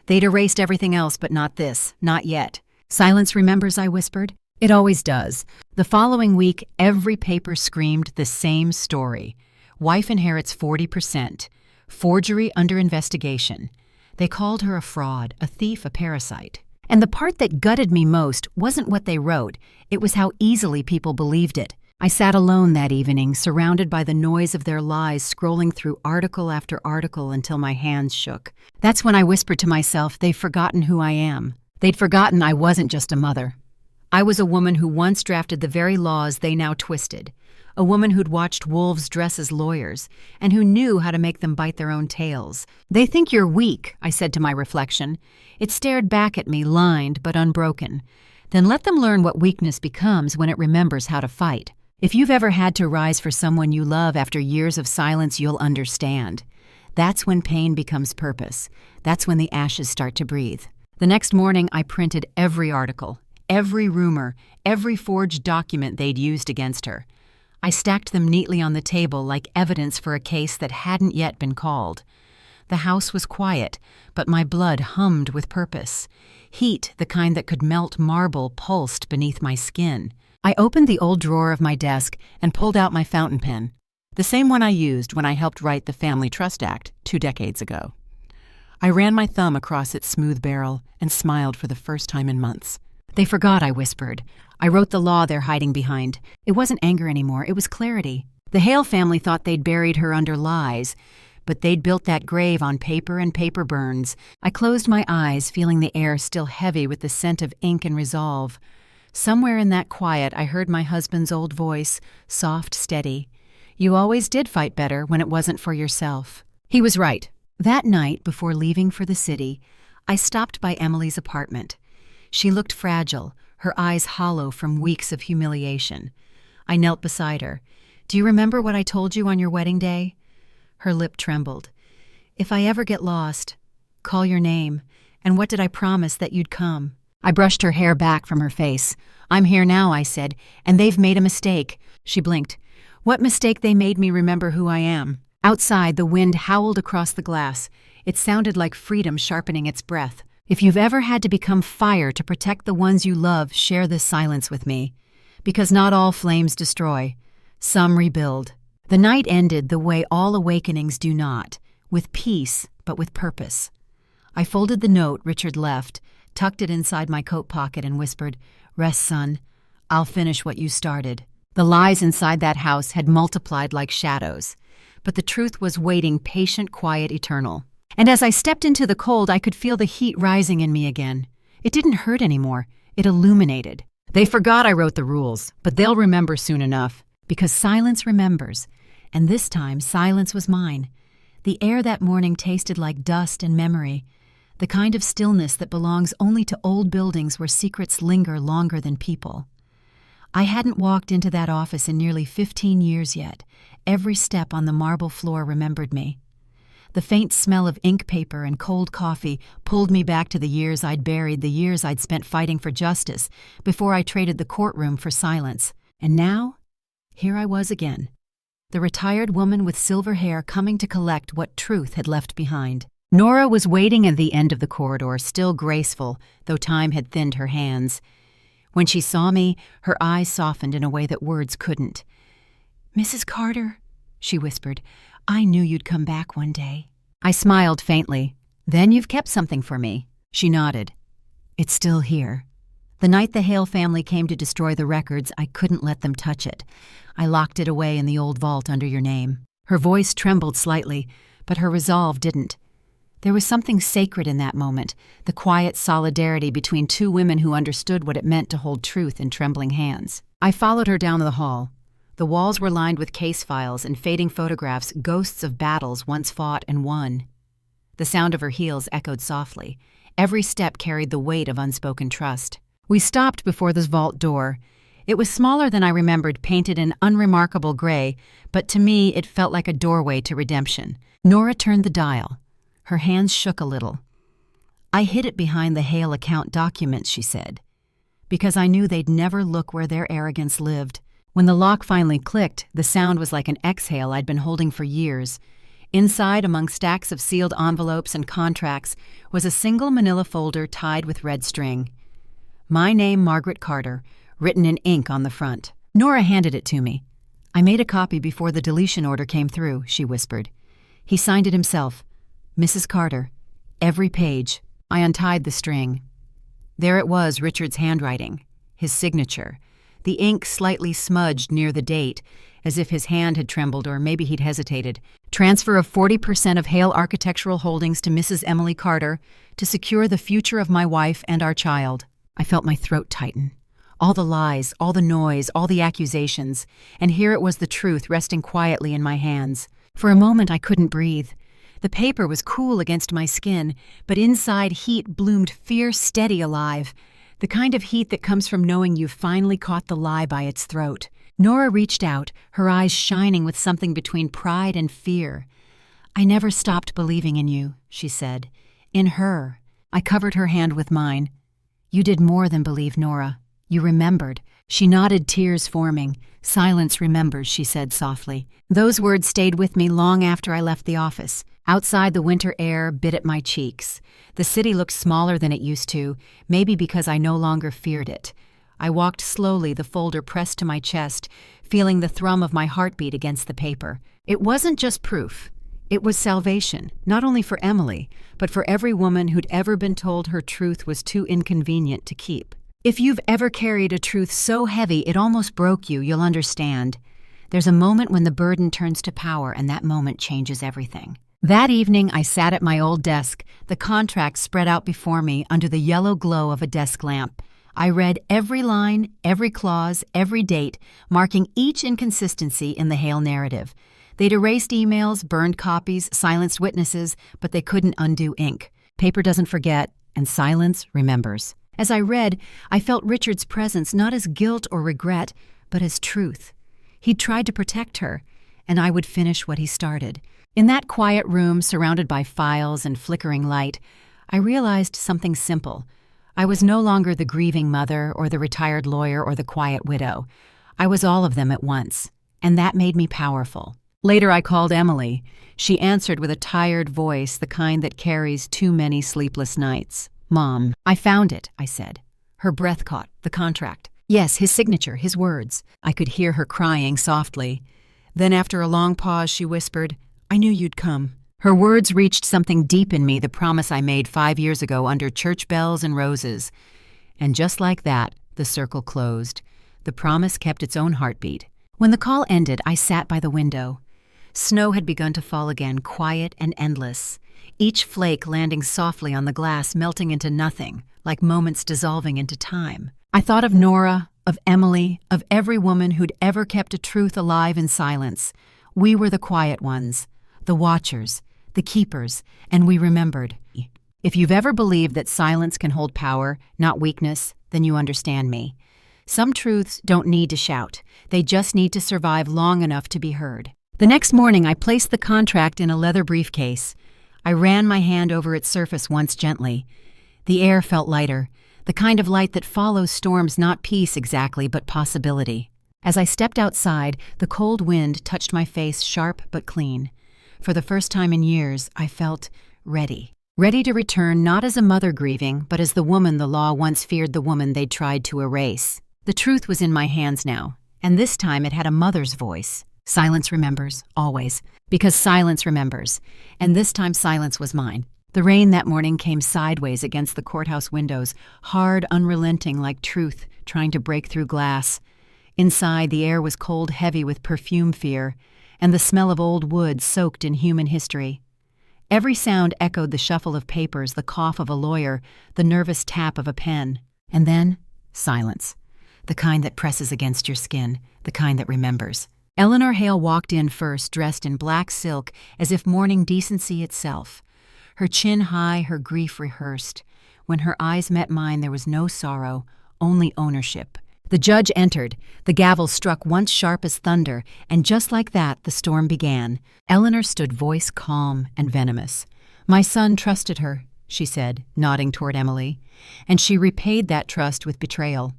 They'd erased everything else, but not this, not yet. Silence remembers, I whispered. It always does. The following week, every paper screamed the same story. Wife inherits 40%. Forgery under investigation. They called her a fraud, a thief, a parasite. And the part that gutted me most wasn't what they wrote. It was how easily people believed it. I sat alone that evening, surrounded by the noise of their lies, scrolling through article after article until my hands shook. That's when I whispered to myself, they've forgotten who I am. They'd forgotten I wasn't just a mother. I was a woman who once drafted the very laws they now twisted. A woman who'd watched wolves dress as lawyers, and who knew how to make them bite their own tails. They think you're weak, I said to my reflection. It stared back at me, lined but unbroken. Then let them learn what weakness becomes when it remembers how to fight. If you've ever had to rise for someone you love after years of silence, you'll understand. That's when pain becomes purpose. That's when the ashes start to breathe. The next morning, I printed every article, every rumor, every forged document they'd used against her. I stacked them neatly on the table like evidence for a case that hadn't yet been called. The house was quiet, but my blood hummed with purpose. Heat, the kind that could melt marble, pulsed beneath my skin. I opened the old drawer of my desk and pulled out my fountain pen, the same one I used when I helped write the Family Trust Act 2 decades ago. I ran my thumb across its smooth barrel and smiled for the first time in months. They forgot, I whispered. I wrote the law they're hiding behind. It wasn't anger anymore, it was clarity. The Hale family thought they'd buried her under lies, but they'd built that grave on paper and paper burns. I closed my eyes, feeling the air still heavy with the scent of ink and resolve. Somewhere in that quiet, I heard my husband's old voice, soft, steady. You always did fight better when it wasn't for yourself. He was right. That night, before leaving for the city, I stopped by Emily's apartment. She looked fragile, her eyes hollow from weeks of humiliation. I knelt beside her. Do you remember what I told you on your wedding day? Her lip trembled. If I ever get lost, call your name. And what did I promise that you'd come? I brushed her hair back from her face. I'm here now, I said, and they've made a mistake. She blinked. What mistake they made me remember who I am? Outside, the wind howled across the glass. It sounded like freedom sharpening its breath. If you've ever had to become fire to protect the ones you love, share this silence with me. Because not all flames destroy. Some rebuild. The night ended the way all awakenings do not, with peace, but with purpose. I folded the note Richard left, tucked it inside my coat pocket and whispered, Rest, son. I'll finish what you started. The lies inside that house had multiplied like shadows, but the truth was waiting, patient, quiet, eternal. And as I stepped into the cold, I could feel the heat rising in me again. It didn't hurt anymore. It illuminated. They forgot I wrote the rules, but they'll remember soon enough, because silence remembers. And this time, silence was mine. The air that morning tasted like dust and memory, the kind of stillness that belongs only to old buildings where secrets linger longer than people. I hadn't walked into that office in nearly 15 years yet. Every step on the marble floor remembered me. The faint smell of ink paper and cold coffee pulled me back to the years I'd buried, the years I'd spent fighting for justice before I traded the courtroom for silence. And now, here I was again, the retired woman with silver hair coming to collect what truth had left behind. Nora was waiting at the end of the corridor, still graceful, though time had thinned her hands. When she saw me, her eyes softened in a way that words couldn't. "Mrs. Carter," she whispered, "I knew you'd come back one day." I smiled faintly. "Then you've kept something for me." She nodded. "It's still here. The night the Hale family came to destroy the records, I couldn't let them touch it. I locked it away in the old vault under your name." Her voice trembled slightly, but her resolve didn't. There was something sacred in that moment, the quiet solidarity between two women who understood what it meant to hold truth in trembling hands. I followed her down the hall. The walls were lined with case files and fading photographs, ghosts of battles once fought and won. The sound of her heels echoed softly. Every step carried the weight of unspoken trust. We stopped before this vault door. It was smaller than I remembered, painted in unremarkable gray, but to me it felt like a doorway to redemption. Nora turned the dial. Her hands shook a little. "I hid it behind the Hale account documents," she said, "because I knew they'd never look where their arrogance lived." When the lock finally clicked, the sound was like an exhale I'd been holding for years. Inside, among stacks of sealed envelopes and contracts, was a single manila folder tied with red string. My name, Margaret Carter, written in ink on the front. Nora handed it to me. "I made a copy before the deletion order came through," she whispered. He signed it himself. "Mrs. Carter." Every page. I untied the string. There it was, Richard's handwriting, his signature. The ink slightly smudged near the date, as if his hand had trembled or maybe he'd hesitated. "Transfer of 40% of Hale Architectural Holdings to Mrs. Emily Carter to secure the future of my wife and our child." I felt my throat tighten. All the lies, all the noise, all the accusations, and here it was the truth resting quietly in my hands. For a moment I couldn't breathe. The paper was cool against my skin, but inside heat bloomed fierce, steady, alive. The kind of heat that comes from knowing you've finally caught the lie by its throat. Nora reached out, her eyes shining with something between pride and fear. "I never stopped believing in you," she said. "In her." I covered her hand with mine. "You did more than believe, Nora. You remembered." She nodded, tears forming. "Silence remembers," she said softly. Those words stayed with me long after I left the office. Outside, the winter air bit at my cheeks. The city looked smaller than it used to, maybe because I no longer feared it. I walked slowly, the folder pressed to my chest, feeling the thrum of my heartbeat against the paper. It wasn't just proof. It was salvation, not only for Emily, but for every woman who'd ever been told her truth was too inconvenient to keep. If you've ever carried a truth so heavy it almost broke you, you'll understand. There's a moment when the burden turns to power, and that moment changes everything. That evening, I sat at my old desk, the contract spread out before me under the yellow glow of a desk lamp. I read every line, every clause, every date, marking each inconsistency in the Hale narrative. They'd erased emails, burned copies, silenced witnesses, but they couldn't undo ink. Paper doesn't forget, and silence remembers. As I read, I felt Richard's presence not as guilt or regret, but as truth. He'd tried to protect her, and I would finish what he started. In that quiet room, surrounded by files and flickering light, I realized something simple. I was no longer the grieving mother or the retired lawyer or the quiet widow. I was all of them at once, and that made me powerful. Later I called Emily. She answered with a tired voice, the kind that carries too many sleepless nights. "Mom, I found it," I said. Her breath caught, the contract. Yes, his signature, his words. I could hear her crying softly. Then after a long pause, she whispered, "I knew you'd come." Her words reached something deep in me, the promise I made 5 years ago under church bells and roses. And just like that, the circle closed. The promise kept its own heartbeat. When the call ended, I sat by the window. Snow had begun to fall again, quiet and endless, each flake landing softly on the glass, melting into nothing, like moments dissolving into time. I thought of Nora, of Emily, of every woman who'd ever kept a truth alive in silence. We were the quiet ones, the watchers, the keepers, and we remembered. If you've ever believed that silence can hold power, not weakness, then you understand me. Some truths don't need to shout. They just need to survive long enough to be heard. The next morning, I placed the contract in a leather briefcase. I ran my hand over its surface once gently. The air felt lighter, the kind of light that follows storms, not peace exactly, but possibility. As I stepped outside, the cold wind touched my face, sharp but clean. For the first time in years, I felt ready. Ready to return not as a mother grieving, but as the woman the law once feared, the woman they'd tried to erase. The truth was in my hands now, and this time it had a mother's voice. Silence remembers, always, because silence remembers, and this time silence was mine. The rain that morning came sideways against the courthouse windows, hard, unrelenting like truth trying to break through glass. Inside, the air was cold, heavy with perfume fear, and the smell of old wood soaked in human history. Every sound echoed the shuffle of papers, the cough of a lawyer, the nervous tap of a pen. And then, silence. The kind that presses against your skin, the kind that remembers. Eleanor Hale walked in first, dressed in black silk, as if mourning decency itself. Her chin high, her grief rehearsed. When her eyes met mine, there was no sorrow, only ownership. The judge entered. The gavel struck once sharp as thunder, and just like that, the storm began. Eleanor stood, voice calm and venomous. "My son trusted her," she said, nodding toward Emily, "and she repaid that trust with betrayal.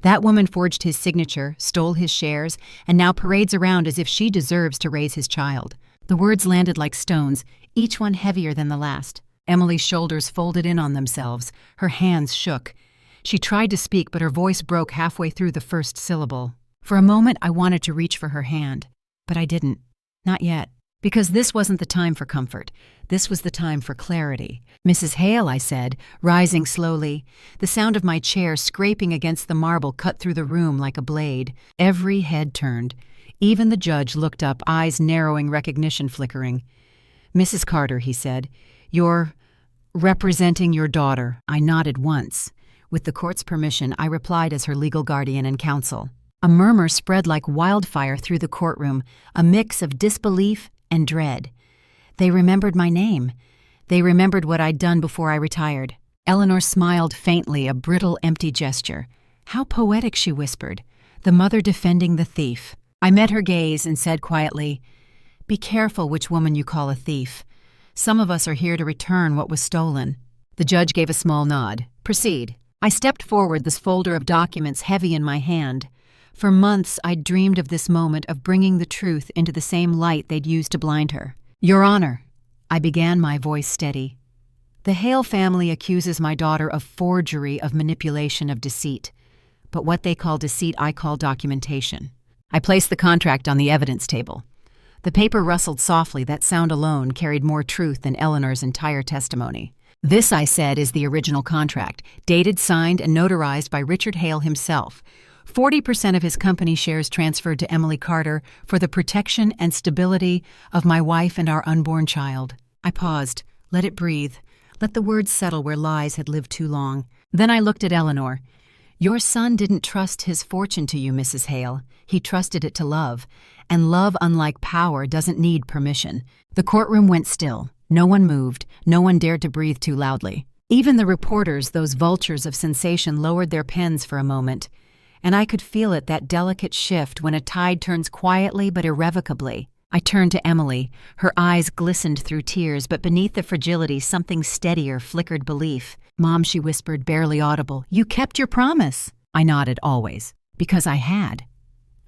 That woman forged his signature, stole his shares, and now parades around as if she deserves to raise his child." The words landed like stones, each one heavier than the last. Emily's shoulders folded in on themselves. Her hands shook. She tried to speak, but her voice broke halfway through the first syllable. For a moment, I wanted to reach for her hand, but I didn't. Not yet. Because this wasn't the time for comfort. This was the time for clarity. "Mrs. Hale," I said, rising slowly. The sound of my chair scraping against the marble cut through the room like a blade. Every head turned. Even the judge looked up, eyes narrowing, recognition flickering. "Mrs. Carter," he said, "you're representing your daughter." I nodded once. With the court's permission, I replied as her legal guardian and counsel. A murmur spread like wildfire through the courtroom, a mix of disbelief and dread. They remembered my name. They remembered what I'd done before I retired. Eleanor smiled faintly, a brittle, empty gesture. "How poetic," she whispered. "The mother defending the thief." I met her gaze and said quietly, "Be careful which woman you call a thief. Some of us are here to return what was stolen." The judge gave a small nod. "Proceed." I stepped forward, this folder of documents heavy in my hand. For months, I'd dreamed of this moment, of bringing the truth into the same light they'd used to blind her. "Your Honor," I began, my voice steady. "The Hale family accuses my daughter of forgery, of manipulation, of deceit. But what they call deceit, I call documentation." I placed the contract on the evidence table. The paper rustled softly. That sound alone carried more truth than Eleanor's entire testimony. "This," I said, "is the original contract, dated, signed, and notarized by Richard Hale himself. 40% of his company shares transferred to Emily Carter for the protection and stability of my wife and our unborn child." I paused. Let it breathe. Let the words settle where lies had lived too long. Then I looked at Eleanor. "Your son didn't trust his fortune to you, Mrs. Hale. He trusted it to love. And love, unlike power, doesn't need permission." The courtroom went still. No one moved. No one dared to breathe too loudly. Even the reporters, those vultures of sensation, lowered their pens for a moment. And I could feel it, that delicate shift when a tide turns quietly but irrevocably. I turned to Emily. Her eyes glistened through tears, but beneath the fragility, something steadier flickered belief. "Mom," she whispered, barely audible, "you kept your promise." I nodded, always. Because I had.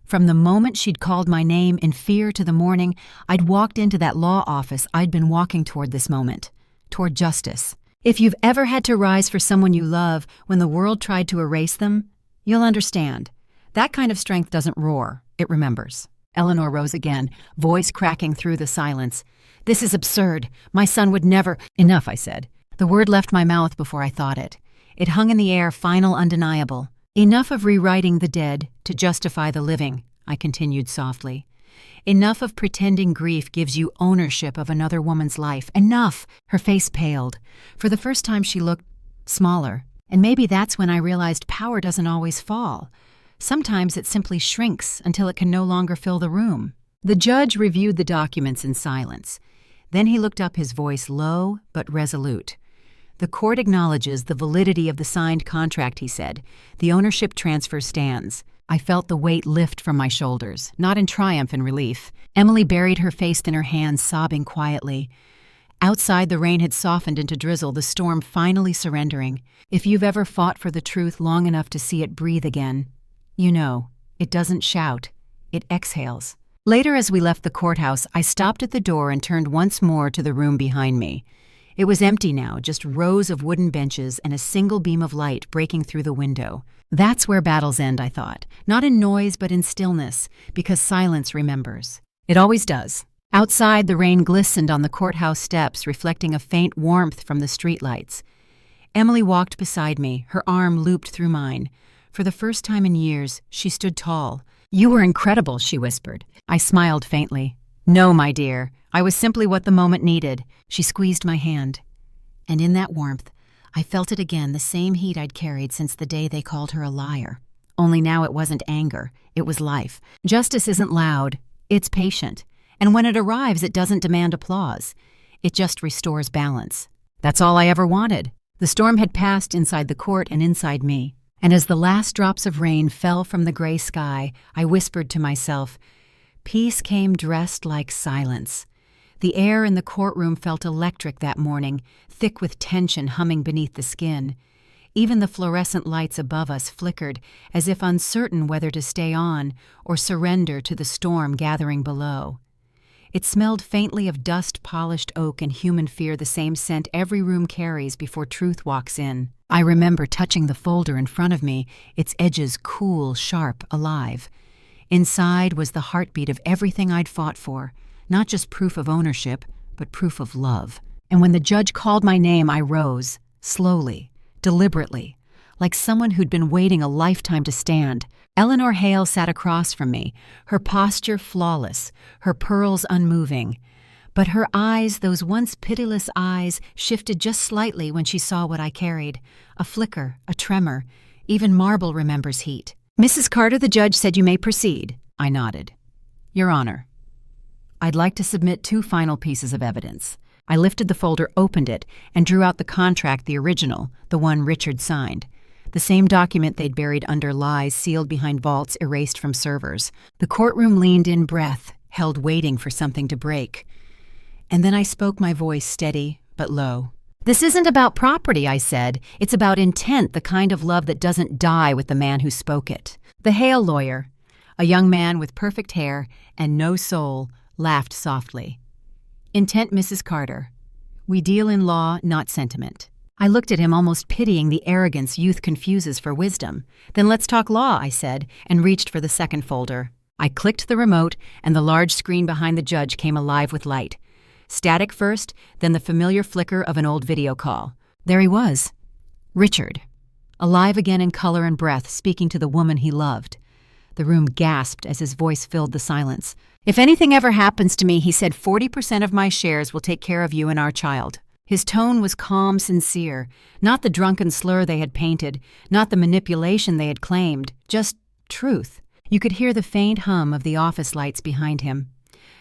From the moment she'd called my name in fear to the morning I'd walked into that law office, I'd been walking toward this moment, toward justice. If you've ever had to rise for someone you love when the world tried to erase them, you'll understand. That kind of strength doesn't roar, it remembers. Eleanor rose again, voice cracking through the silence. "This is absurd. My son would never—" "Enough," I said. The word left my mouth before I thought it. It hung in the air, final, undeniable. "Enough of rewriting the dead to justify the living," I continued softly. Enough of pretending grief gives you ownership of another woman's life. Enough! Her face paled. For the first time she looked smaller. And maybe that's when I realized power doesn't always fall. Sometimes it simply shrinks until it can no longer fill the room. The judge reviewed the documents in silence. Then he looked up, his voice low but resolute. "The court acknowledges the validity of the signed contract," he said. "The ownership transfer stands." I felt the weight lift from my shoulders, not in triumph and relief. Emily buried her face in her hands, sobbing quietly. Outside, the rain had softened into drizzle, the storm finally surrendering. If you've ever fought for the truth long enough to see it breathe again, you know, it doesn't shout, it exhales. Later, as we left the courthouse, I stopped at the door and turned once more to the room behind me. It was empty now, just rows of wooden benches and a single beam of light breaking through the window. That's where battles end, I thought. Not in noise, but in stillness, because silence remembers. It always does. Outside, the rain glistened on the courthouse steps, reflecting a faint warmth from the streetlights. Emily walked beside me, her arm looped through mine. For the first time in years, she stood tall. "You were incredible," she whispered. I smiled faintly. "No, my dear. I was simply what the moment needed." She squeezed my hand. And in that warmth, I felt it again, the same heat I'd carried since the day they called her a liar. Only now it wasn't anger, it was life. Justice isn't loud, it's patient. And when it arrives, it doesn't demand applause. It just restores balance. That's all I ever wanted. The storm had passed inside the court and inside me. And as the last drops of rain fell from the gray sky, I whispered to myself, peace came dressed like silence. The air in the courtroom felt electric that morning, thick with tension humming beneath the skin. Even the fluorescent lights above us flickered, as if uncertain whether to stay on or surrender to the storm gathering below. It smelled faintly of dust-polished oak and human fear, the same scent every room carries before truth walks in. I remember touching the folder in front of me, its edges cool, sharp, alive. Inside was the heartbeat of everything I'd fought for, not just proof of ownership, but proof of love. And when the judge called my name, I rose, slowly, deliberately, like someone who'd been waiting a lifetime to stand. Eleanor Hale sat across from me, her posture flawless, her pearls unmoving. But her eyes, those once pitiless eyes, shifted just slightly when she saw what I carried. A flicker, a tremor. Even marble remembers heat. "Mrs. Carter, the judge said you may proceed." I nodded. "Your Honor, I'd like to submit 2 final pieces of evidence." I lifted the folder, opened it, and drew out the contract, the original, the one Richard signed. The same document they'd buried under lies sealed behind vaults erased from servers. The courtroom leaned in, breath, held waiting for something to break. And then I spoke, my voice steady but low. "This isn't about property," I said. "It's about intent, the kind of love that doesn't die with the man who spoke it." The Hale lawyer, a young man with perfect hair and no soul, laughed softly. "Intent, Mrs. Carter. We deal in law, not sentiment." I looked at him, almost pitying the arrogance youth confuses for wisdom. "Then let's talk law," I said, and reached for the second folder. I clicked the remote, and the large screen behind the judge came alive with light. Static first, then the familiar flicker of an old video call. There he was. Richard. Alive again in color and breath, speaking to the woman he loved. The room gasped as his voice filled the silence. "If anything ever happens to me," he said, 40% of my shares will take care of you and our child." His tone was calm, sincere, not the drunken slur they had painted, not the manipulation they had claimed, just truth. You could hear the faint hum of the office lights behind him.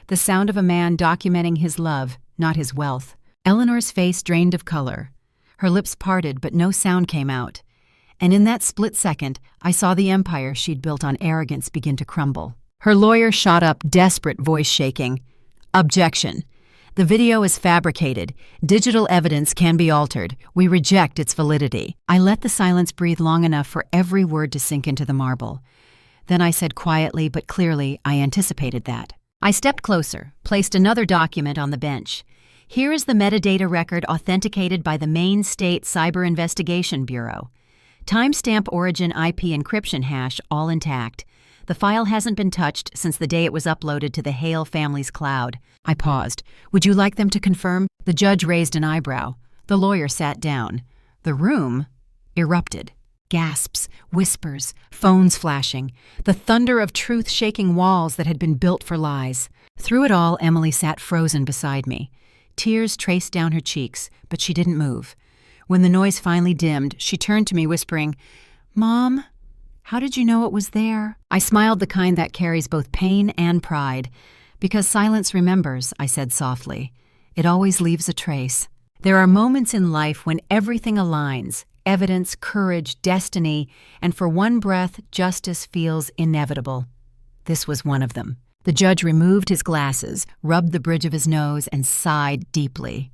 The sound of a man documenting his love, not his wealth. Eleanor's face drained of color. Her lips parted, but no sound came out. And in that split second, I saw the empire she'd built on arrogance begin to crumble. Her lawyer shot up, desperate, voice shaking. "Objection. The video is fabricated. Digital evidence can be altered. We reject its validity." I let the silence breathe long enough for every word to sink into the marble. Then I said quietly but clearly, I anticipated that. I stepped closer, placed another document on the bench. "Here is the metadata record authenticated by the Maine State Cyber Investigation Bureau. Timestamp origin IP encryption hash all intact. The file hasn't been touched since the day it was uploaded to the Hale family's cloud." I paused. "Would you like them to confirm?" The judge raised an eyebrow. The lawyer sat down. The room erupted. Gasps, whispers, phones flashing, the thunder of truth shaking walls that had been built for lies. Through it all, Emily sat frozen beside me. Tears traced down her cheeks, but she didn't move. When the noise finally dimmed, she turned to me whispering, "Mom, how did you know it was there?" I smiled, the kind that carries both pain and pride. "Because silence remembers," I said softly. "It always leaves a trace." There are moments in life when everything aligns. Evidence, courage, destiny, and for one breath, justice feels inevitable. This was one of them. The judge removed his glasses, rubbed the bridge of his nose, and sighed deeply.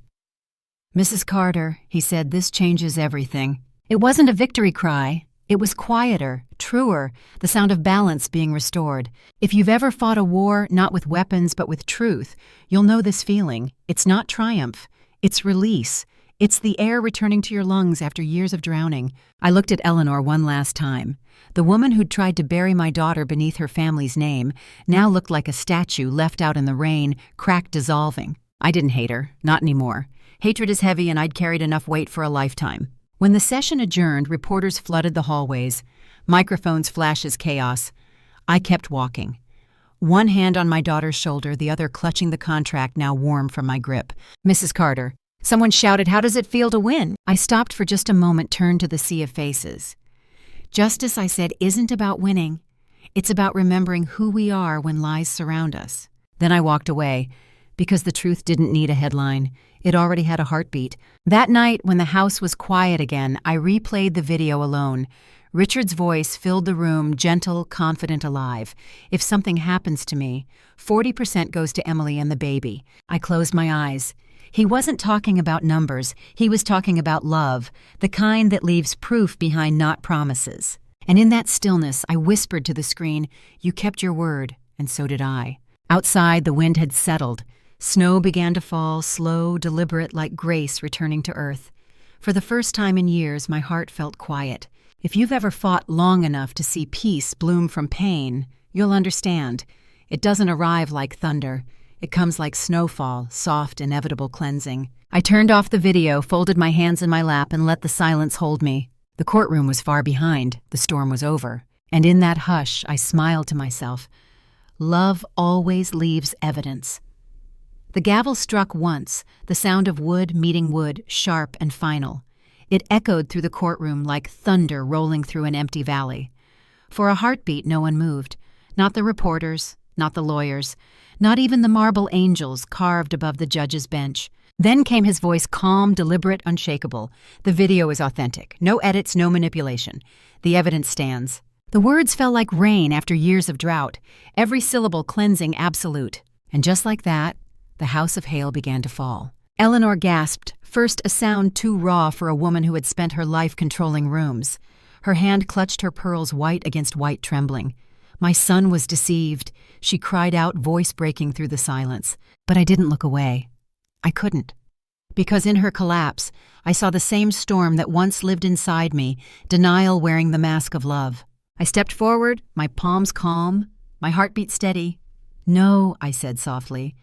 "Mrs. Carter," he said, "this changes everything." It wasn't a victory cry. It was quieter, truer, the sound of balance being restored. If you've ever fought a war, not with weapons but with truth, you'll know this feeling. It's not triumph. It's release. It's the air returning to your lungs after years of drowning. I looked at Eleanor one last time. The woman who'd tried to bury my daughter beneath her family's name now looked like a statue left out in the rain, cracked, dissolving. I didn't hate her, not anymore. Hatred is heavy, and I'd carried enough weight for a lifetime. When the session adjourned, reporters flooded the hallways. Microphones, flashes, chaos. I kept walking. One hand on my daughter's shoulder, the other clutching the contract now warm from my grip. "Mrs. Carter." Someone shouted, "How does it feel to win?" I stopped for just a moment, turned to the sea of faces. "Justice," I said, "isn't about winning. It's about remembering who we are when lies surround us." Then I walked away, because the truth didn't need a headline. It already had a heartbeat. That night, when the house was quiet again, I replayed the video alone. Richard's voice filled the room, gentle, confident, alive. "If something happens to me, 40% goes to Emily and the baby." I closed my eyes. He wasn't talking about numbers. He was talking about love, the kind that leaves proof behind not promises. And in that stillness, I whispered to the screen, "You kept your word, and so did I." Outside, the wind had settled. Snow began to fall, slow, deliberate, like grace returning to earth. For the first time in years, my heart felt quiet. If you've ever fought long enough to see peace bloom from pain, you'll understand. It doesn't arrive like thunder. It comes like snowfall, soft, inevitable cleansing. I turned off the video, folded my hands in my lap, and let the silence hold me. The courtroom was far behind. The storm was over. And in that hush, I smiled to myself. Love always leaves evidence. The gavel struck once, the sound of wood meeting wood, sharp and final. It echoed through the courtroom like thunder rolling through an empty valley. For a heartbeat, no one moved. Not the reporters, not the lawyers, not even the marble angels carved above the judge's bench. Then came his voice, calm, deliberate, unshakable. "The video is authentic. No edits, no manipulation. The evidence stands." The words fell like rain after years of drought, every syllable cleansing, absolute. And just like that, the house of hail began to fall. Eleanor gasped, first a sound too raw for a woman who had spent her life controlling rooms. Her hand clutched her pearls, white against white, trembling. "My son was deceived," she cried out, voice breaking through the silence. But I didn't look away. I couldn't. Because in her collapse, I saw the same storm that once lived inside me, denial wearing the mask of love. I stepped forward, my palms calm, my heartbeat steady. "No," I said softly.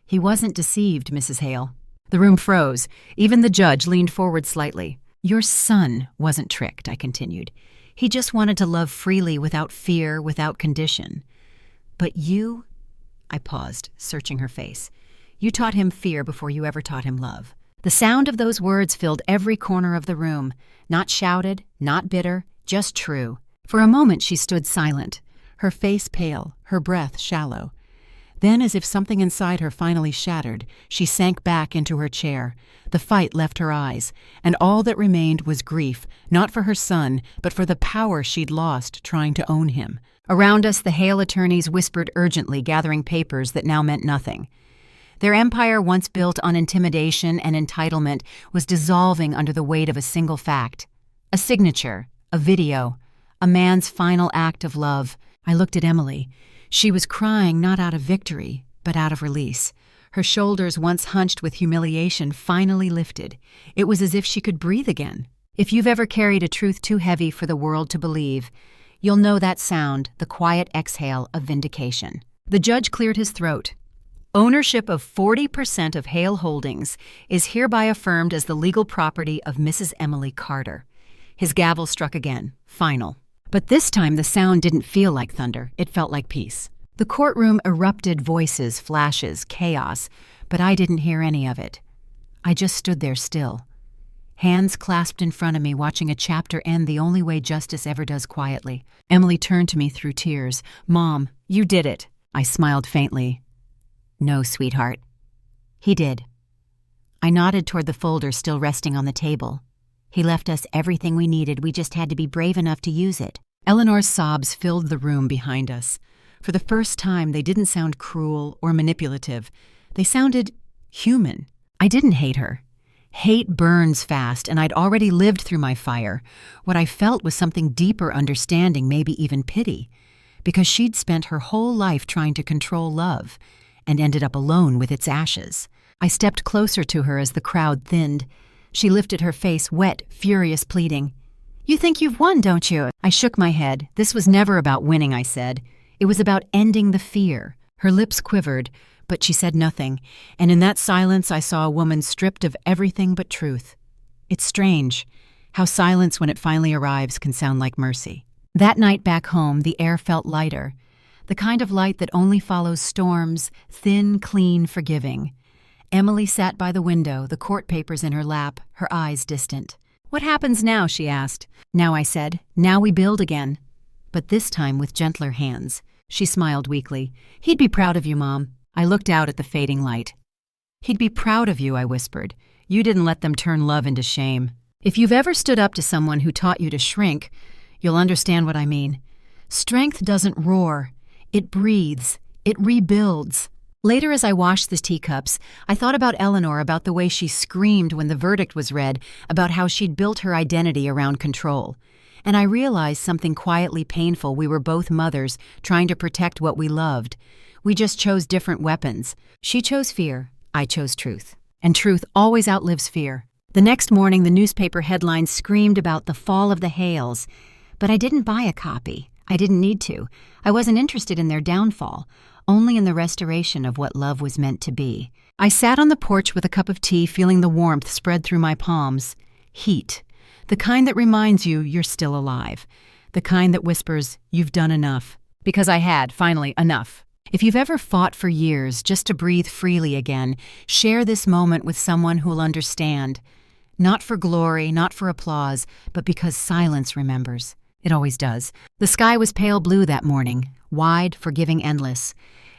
"He wasn't deceived, Mrs. Hale." The room froze. Even the judge leaned forward slightly. "Your son wasn't tricked," I continued. "He just wanted to love freely, without fear, without condition. But you," I paused, searching her face, "you taught him fear before you ever taught him love." The sound of those words filled every corner of the room. Not shouted, not bitter, just true. For a moment she stood silent, her face pale, her breath shallow. Then, as if something inside her finally shattered, she sank back into her chair. The fight left her eyes, and all that remained was grief, not for her son, but for the power she'd lost trying to own him. Around us, the Hale attorneys whispered urgently, gathering papers that now meant nothing. Their empire, once built on intimidation and entitlement, was dissolving under the weight of a single fact. A signature, a video, a man's final act of love. I looked at Emily. She was crying not out of victory, but out of release. Her shoulders, once hunched with humiliation, finally lifted. It was as if she could breathe again. If you've ever carried a truth too heavy for the world to believe, you'll know that sound, the quiet exhale of vindication. The judge cleared his throat. "Ownership of 40% of Hale Holdings is hereby affirmed as the legal property of Mrs. Emily Carter." His gavel struck again. Final. But this time the sound didn't feel like thunder. It felt like peace. The courtroom erupted, voices, flashes, chaos, but I didn't hear any of it. I just stood there still. Hands clasped in front of me, watching a chapter end the only way justice ever does, quietly. Emily turned to me through tears. "Mom, you did it." I smiled faintly. "No, sweetheart." "He did." I nodded toward the folder still resting on the table. "He left us everything we needed. We just had to be brave enough to use it." Eleanor's sobs filled the room behind us. For the first time, they didn't sound cruel or manipulative. They sounded human. I didn't hate her. Hate burns fast, and I'd already lived through my fire. What I felt was something deeper, understanding, maybe even pity, because she'd spent her whole life trying to control love and ended up alone with its ashes. I stepped closer to her as the crowd thinned. She lifted her face, wet, furious, pleading. "You think you've won, don't you?" I shook my head. "This was never about winning," I said. "It was about ending the fear." Her lips quivered, but she said nothing, and in that silence I saw a woman stripped of everything but truth. It's strange how silence, when it finally arrives, can sound like mercy. That night back home, the air felt lighter, the kind of light that only follows storms, thin, clean, forgiving. Emily sat by the window, the court papers in her lap, her eyes distant. "What happens now?" she asked. "Now," I said. "Now we build again." But this time with gentler hands. She smiled weakly. "He'd be proud of you, Mom." I looked out at the fading light. "He'd be proud of you," I whispered. "You didn't let them turn love into shame. If you've ever stood up to someone who taught you to shrink, you'll understand what I mean. Strength doesn't roar. It breathes. It rebuilds." Later, as I washed the teacups, I thought about Eleanor, about the way she screamed when the verdict was read, about how she'd built her identity around control. And I realized something quietly painful. We were both mothers, trying to protect what we loved. We just chose different weapons. She chose fear. I chose truth. And truth always outlives fear. The next morning, the newspaper headlines screamed about the fall of the Hales. But I didn't buy a copy. I didn't need to. I wasn't interested in their downfall, only in the restoration of what love was meant to be. I sat on the porch with a cup of tea, feeling the warmth spread through my palms. Heat. The kind that reminds you you're still alive. The kind that whispers, "You've done enough." Because I had, finally, enough. If you've ever fought for years just to breathe freely again, share this moment with someone who'll understand. Not for glory, not for applause, but because silence remembers. It always does. The sky was pale blue that morning, wide, forgiving, endless.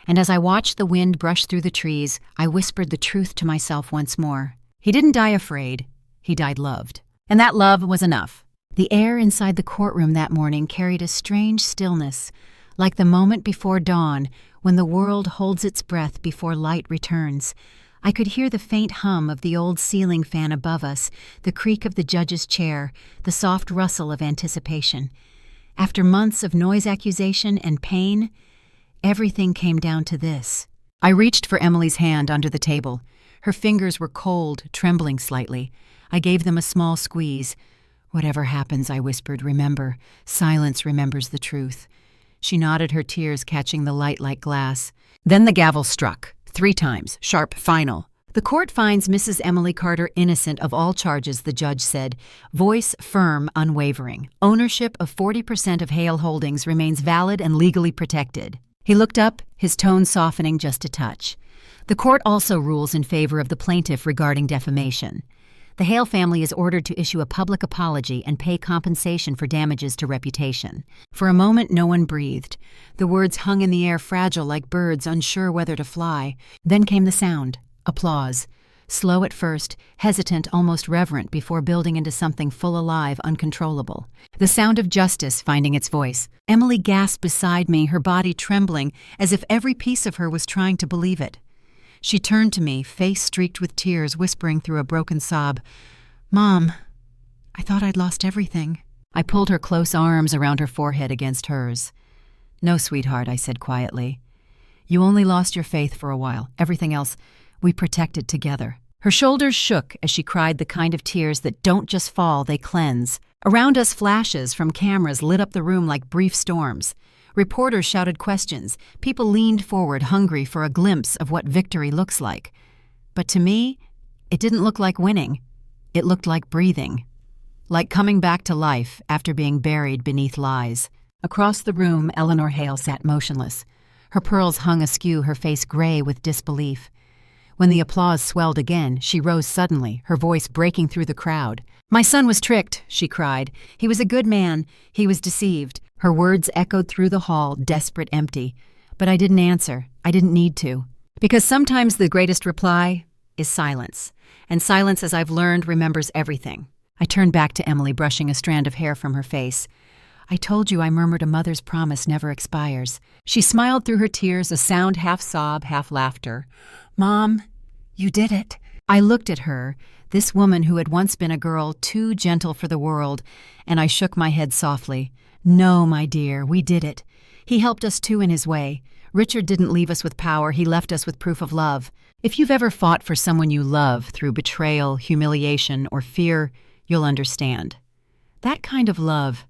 And as I watched the wind brush through the trees, I whispered the truth to myself once more. He didn't die afraid. He died loved. And that love was enough. The air inside the courtroom that morning carried a strange stillness, like the moment before dawn, when the world holds its breath before light returns. I could hear the faint hum of the old ceiling fan above us, the creak of the judge's chair, the soft rustle of anticipation. After months of noise, accusation, and pain, everything came down to this. I reached for Emily's hand under the table. Her fingers were cold, trembling slightly. I gave them a small squeeze. "Whatever happens," I whispered, "remember, silence remembers the truth." She nodded, her tears catching the light like glass. Then the gavel struck, 3 times, sharp, final. "The court finds Mrs. Emily Carter innocent of all charges," the judge said. "Voice firm, unwavering. Ownership of 40% of Hale Holdings remains valid and legally protected." He looked up, his tone softening just a touch. "The court also rules in favor of the plaintiff regarding defamation. The Hale family is ordered to issue a public apology and pay compensation for damages to reputation." For a moment, no one breathed. The words hung in the air, fragile like birds unsure whether to fly. Then came the sound. Applause. Slow at first, hesitant, almost reverent, before building into something full, alive, uncontrollable. The sound of justice finding its voice. Emily gasped beside me, her body trembling, as if every piece of her was trying to believe it. She turned to me, face streaked with tears, whispering through a broken sob, "Mom, I thought I'd lost everything." I pulled her close arms around her forehead against hers. "No, sweetheart," I said quietly. "You only lost your faith for a while. Everything else, we protected together." Her shoulders shook as she cried the kind of tears that don't just fall, they cleanse. Around us, flashes from cameras lit up the room like brief storms. Reporters shouted questions. People leaned forward, hungry for a glimpse of what victory looks like. But to me, it didn't look like winning. It looked like breathing. like coming back to life after being buried beneath lies. Across the room, Eleanor Hale sat motionless. Her pearls hung askew, her face gray with disbelief. When the applause swelled again, she rose suddenly, her voice breaking through the crowd. "My son was tricked," she cried. "He was a good man. He was deceived." Her words echoed through the hall, desperate, empty. But I didn't answer. I didn't need to. Because sometimes the greatest reply is silence. And silence, as I've learned, remembers everything. I turned back to Emily, brushing a strand of hair from her face. "I told you," I murmured, "a mother's promise never expires." She smiled through her tears, a sound half sob, half laughter. "Mom, you did it." I looked at her, this woman who had once been a girl too gentle for the world, and I shook my head softly. "No, my dear, we did it. He helped us too in his way. Richard didn't leave us with power, he left us with proof of love. If you've ever fought for someone you love through betrayal, humiliation, or fear, you'll understand. That kind of love,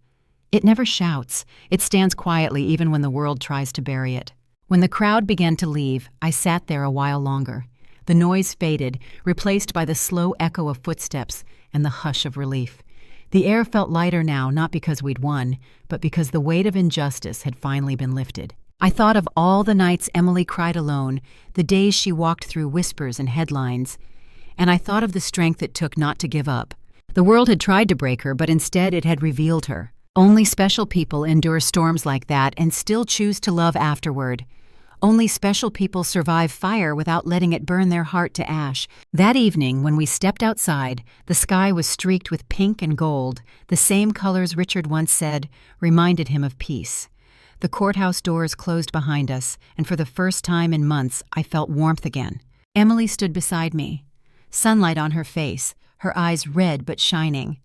it never shouts. It stands quietly even when the world tries to bury it." When the crowd began to leave, I sat there a while longer. The noise faded, replaced by the slow echo of footsteps and the hush of relief. The air felt lighter now, not because we'd won, but because the weight of injustice had finally been lifted. I thought of all the nights Emily cried alone, the days she walked through whispers and headlines, and I thought of the strength it took not to give up. The world had tried to break her, but instead it had revealed her. Only special people endure storms like that and still choose to love afterward. Only special people survive fire without letting it burn their heart to ash. That evening, when we stepped outside, the sky was streaked with pink and gold, the same colors Richard once said reminded him of peace. The courthouse doors closed behind us, and for the first time in months, I felt warmth again. Emily stood beside me, sunlight on her face, her eyes red but shining.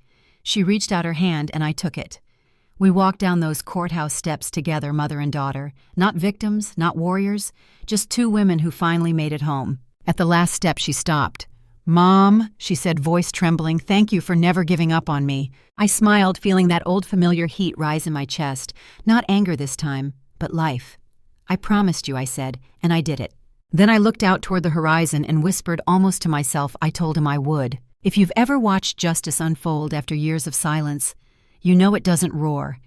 She reached out her hand, and I took it. We walked down those courthouse steps together, mother and daughter. Not victims, not warriors, just two women who finally made it home. At the last step, she stopped. "Mom," she said, voice trembling, "thank you for never giving up on me." I smiled, feeling that old familiar heat rise in my chest. Not anger this time, but life. "I promised you," I said, and I did it. Then I looked out toward the horizon and whispered almost to myself I told him I would. If you've ever watched justice unfold after years of silence, you know it doesn't roar.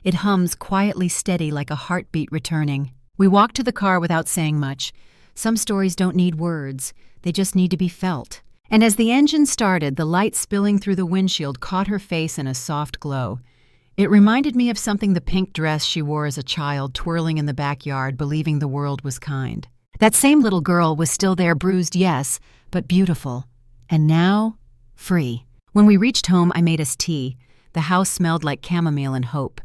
It hums quietly steady like a heartbeat returning. We walked to the car without saying much. Some stories don't need words. They just need to be felt. And as the engine started, the light spilling through the windshield caught her face in a soft glow. It reminded me of something the pink dress she wore as a child, twirling in the backyard, believing the world was kind. That same little girl was still there, bruised, yes, but beautiful. And now, free. When we reached home, I made us tea. The house smelled like chamomile and hope.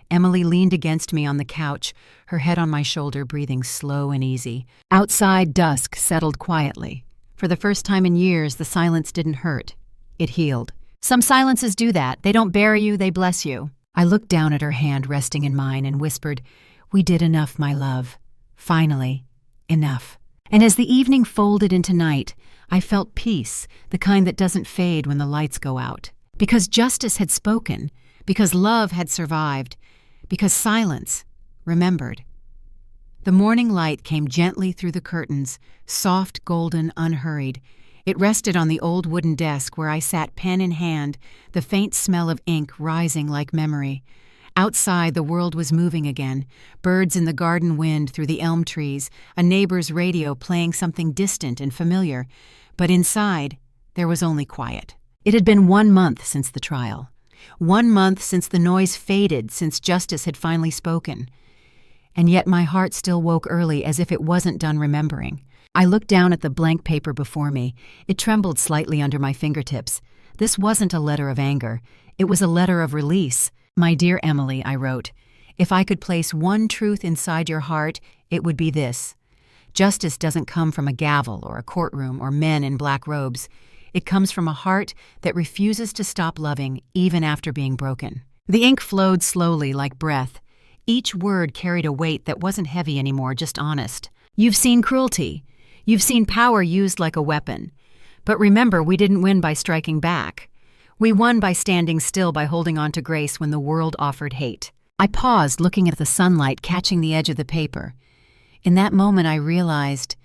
Emily leaned against me on the couch, her head on my shoulder, breathing slow and easy. Outside, dusk settled quietly. For the first time in years, the silence didn't hurt. It healed. Some silences do that. They don't bury you, they bless you. I looked down at her hand resting in mine and whispered, "We did enough, my love. Finally, enough." And as the evening folded into night, I felt peace, the kind that doesn't fade when the lights go out. Because justice had spoken, because love had survived, because silence remembered. The morning light came gently through the curtains, soft, golden, unhurried. It rested on the old wooden desk where I sat pen in hand, the faint smell of ink rising like memory. Outside, the world was moving again, birds in the garden wind through the elm trees, a neighbor's radio playing something distant and familiar. But inside, there was only quiet. It had been 1 month since the trial. 1 month since the noise faded, since justice had finally spoken. And yet my heart still woke early as if it wasn't done remembering. I looked down at the blank paper before me. It trembled slightly under my fingertips. This wasn't a letter of anger. It was a letter of release. "My dear Emily," I wrote, "if I could place one truth inside your heart, it would be this. Justice doesn't come from a gavel or a courtroom or men in black robes. It comes from a heart that refuses to stop loving even after being broken." The ink flowed slowly like breath. Each word carried a weight that wasn't heavy anymore, just honest. "You've seen cruelty. You've seen power used like a weapon. But remember, we didn't win by striking back. We won by standing still, by holding on to grace when the world offered hate." I paused, looking at the sunlight catching the edge of the paper. In that moment, I realized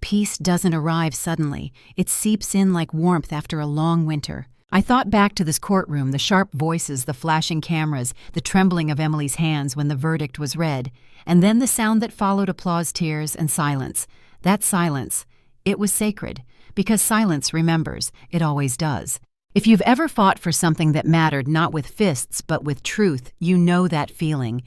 peace doesn't arrive suddenly. It seeps in like warmth after a long winter. I thought back to this courtroom, the sharp voices, the flashing cameras, the trembling of Emily's hands when the verdict was read, and then the sound that followed applause, tears, and silence. That silence, it was sacred, because silence remembers. It always does. If you've ever fought for something that mattered not with fists but with truth, you know that feeling.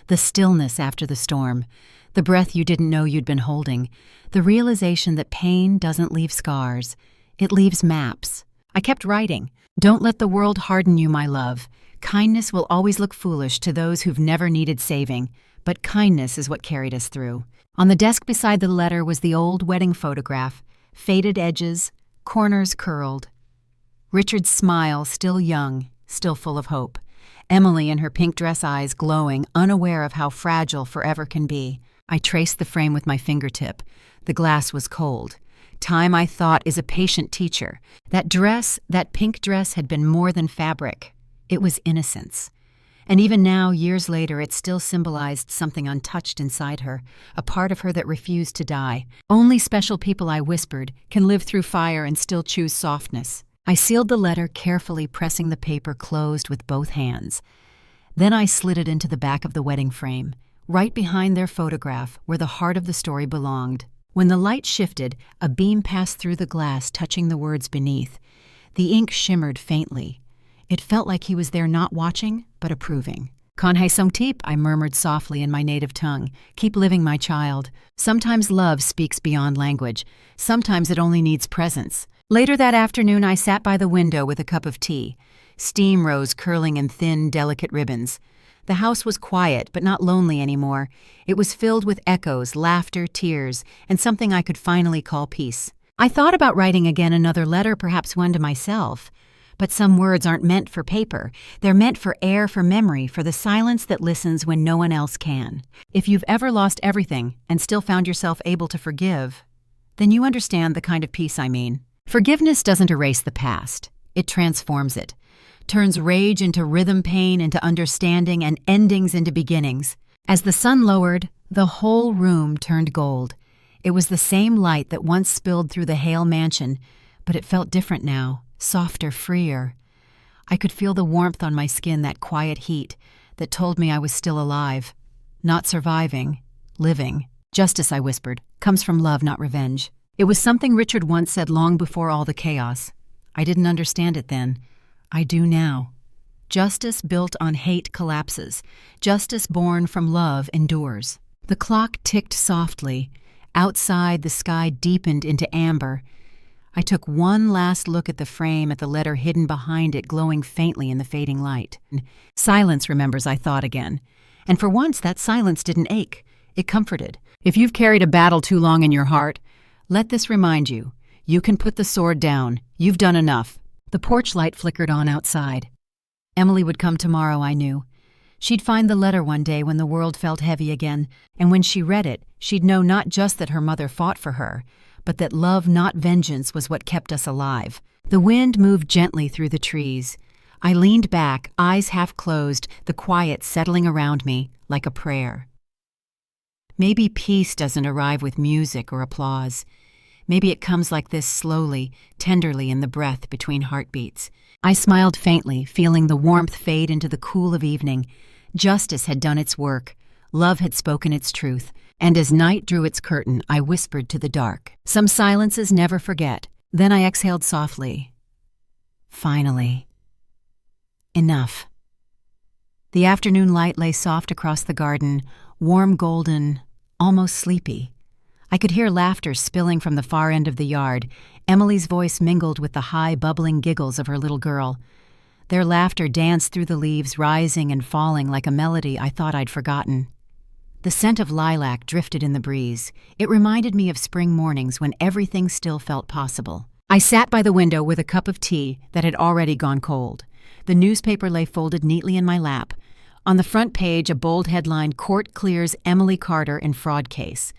The stillness after the storm, the breath you didn't know you'd been holding, the realization that pain doesn't leave scars, it leaves maps. I kept writing. Don't let the world harden you, my love. Kindness will always look foolish to those who've never needed saving, but kindness is what carried us through. On the desk beside the letter was the old wedding photograph, faded edges, corners curled. Richard's smile, still young, still full of hope. Emily in her pink dress eyes glowing, unaware of how fragile forever can be. I traced the frame with my fingertip. The glass was cold. Time, I thought, is a patient teacher. That dress, that pink dress, had been more than fabric. It was innocence. And even now, years later, it still symbolized something untouched inside her, a part of her that refused to die. Only special people, I whispered, can live through fire and still choose softness. I sealed the letter, carefully pressing the paper closed with both hands. Then I slid it into the back of the wedding frame, right behind their photograph, where the heart of the story belonged. When the light shifted, a beam passed through the glass, touching the words beneath. The ink shimmered faintly. It felt like he was there, not watching, but approving. "Kanhei Songtip," I murmured softly in my native tongue. "Keep living, my child." Sometimes love speaks beyond language. Sometimes it only needs presence. Later that afternoon, I sat by the window with a cup of tea. Steam rose curling in thin, delicate ribbons. The house was quiet, but not lonely anymore. It was filled with echoes, laughter, tears, and something I could finally call peace. I thought about writing again another letter, perhaps one to myself. But some words aren't meant for paper. They're meant for air, for memory, for the silence that listens when no one else can. If you've ever lost everything and still found yourself able to forgive, then you understand the kind of peace I mean. Forgiveness doesn't erase the past. It transforms it. Turns rage into rhythm, pain into understanding, and endings into beginnings. As the sun lowered, the whole room turned gold. It was the same light that once spilled through the Hale mansion, but it felt different now, softer, freer. I could feel the warmth on my skin, that quiet heat that told me I was still alive. Not surviving, living. Justice, I whispered, comes from love, not revenge. It was something Richard once said long before all the chaos. I didn't understand it then. I do now. Justice built on hate collapses. Justice born from love endures. The clock ticked softly. Outside, the sky deepened into amber. I took one last look at the frame, at the letter hidden behind it, glowing faintly in the fading light. Silence remembers, I thought again. And for once, that silence didn't ache. It comforted. If you've carried a battle too long in your heart, let this remind you. You can put the sword down. You've done enough. The porch light flickered on outside. Emily would come tomorrow, I knew. She'd find the letter one day when the world felt heavy again, and when she read it, she'd know not just that her mother fought for her, but that love, not vengeance, was what kept us alive. The wind moved gently through the trees. I leaned back, eyes half closed, the quiet settling around me like a prayer. Maybe peace doesn't arrive with music or applause. Maybe it comes like this, slowly, tenderly, in the breath between heartbeats. I smiled faintly, feeling the warmth fade into the cool of evening. Justice had done its work. Love had spoken its truth. And as night drew its curtain, I whispered to the dark. Some silences never forget. Then I exhaled softly. Finally. Enough. The afternoon light lay soft across the garden, warm golden, almost sleepy. I could hear laughter spilling from the far end of the yard. Emily's voice mingled with the high, bubbling giggles of her little girl. Their laughter danced through the leaves, rising and falling like a melody I thought I'd forgotten. The scent of lilac drifted in the breeze. It reminded me of spring mornings when everything still felt possible. I sat by the window with a cup of tea that had already gone cold. The newspaper lay folded neatly in my lap. On the front page, a bold headline, "Court clears Emily Carter in fraud case."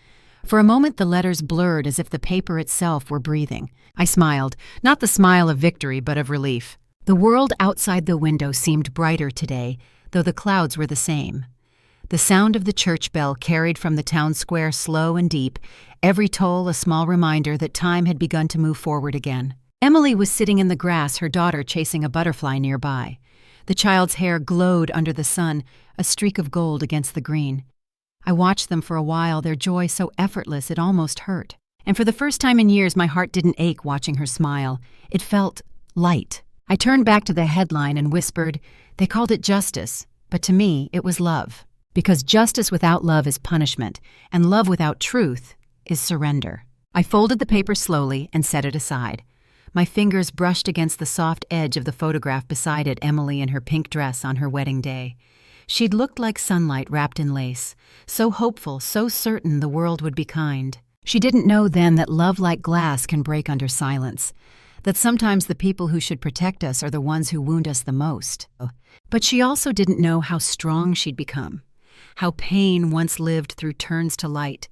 For a moment, the letters blurred as if the paper itself were breathing. I smiled, not the smile of victory, but of relief. The world outside the window seemed brighter today, though the clouds were the same. The sound of the church bell carried from the town square slow and deep, every toll a small reminder that time had begun to move forward again. Emily was sitting in the grass, her daughter chasing a butterfly nearby. The child's hair glowed under the sun, a streak of gold against the green. I watched them for a while, their joy so effortless it almost hurt. And for the first time in years, my heart didn't ache watching her smile. It felt light. I turned back to the headline and whispered, "They called it justice, but to me it was love. Because justice without love is punishment, and love without truth is surrender." I folded the paper slowly and set it aside. My fingers brushed against the soft edge of the photograph beside it, Emily in her pink dress on her wedding day. She'd looked like sunlight wrapped in lace, so hopeful, so certain the world would be kind. She didn't know then that love like glass can break under silence, that sometimes the people who should protect us are the ones who wound us the most. But she also didn't know how strong she'd become, how pain once lived through turns to light,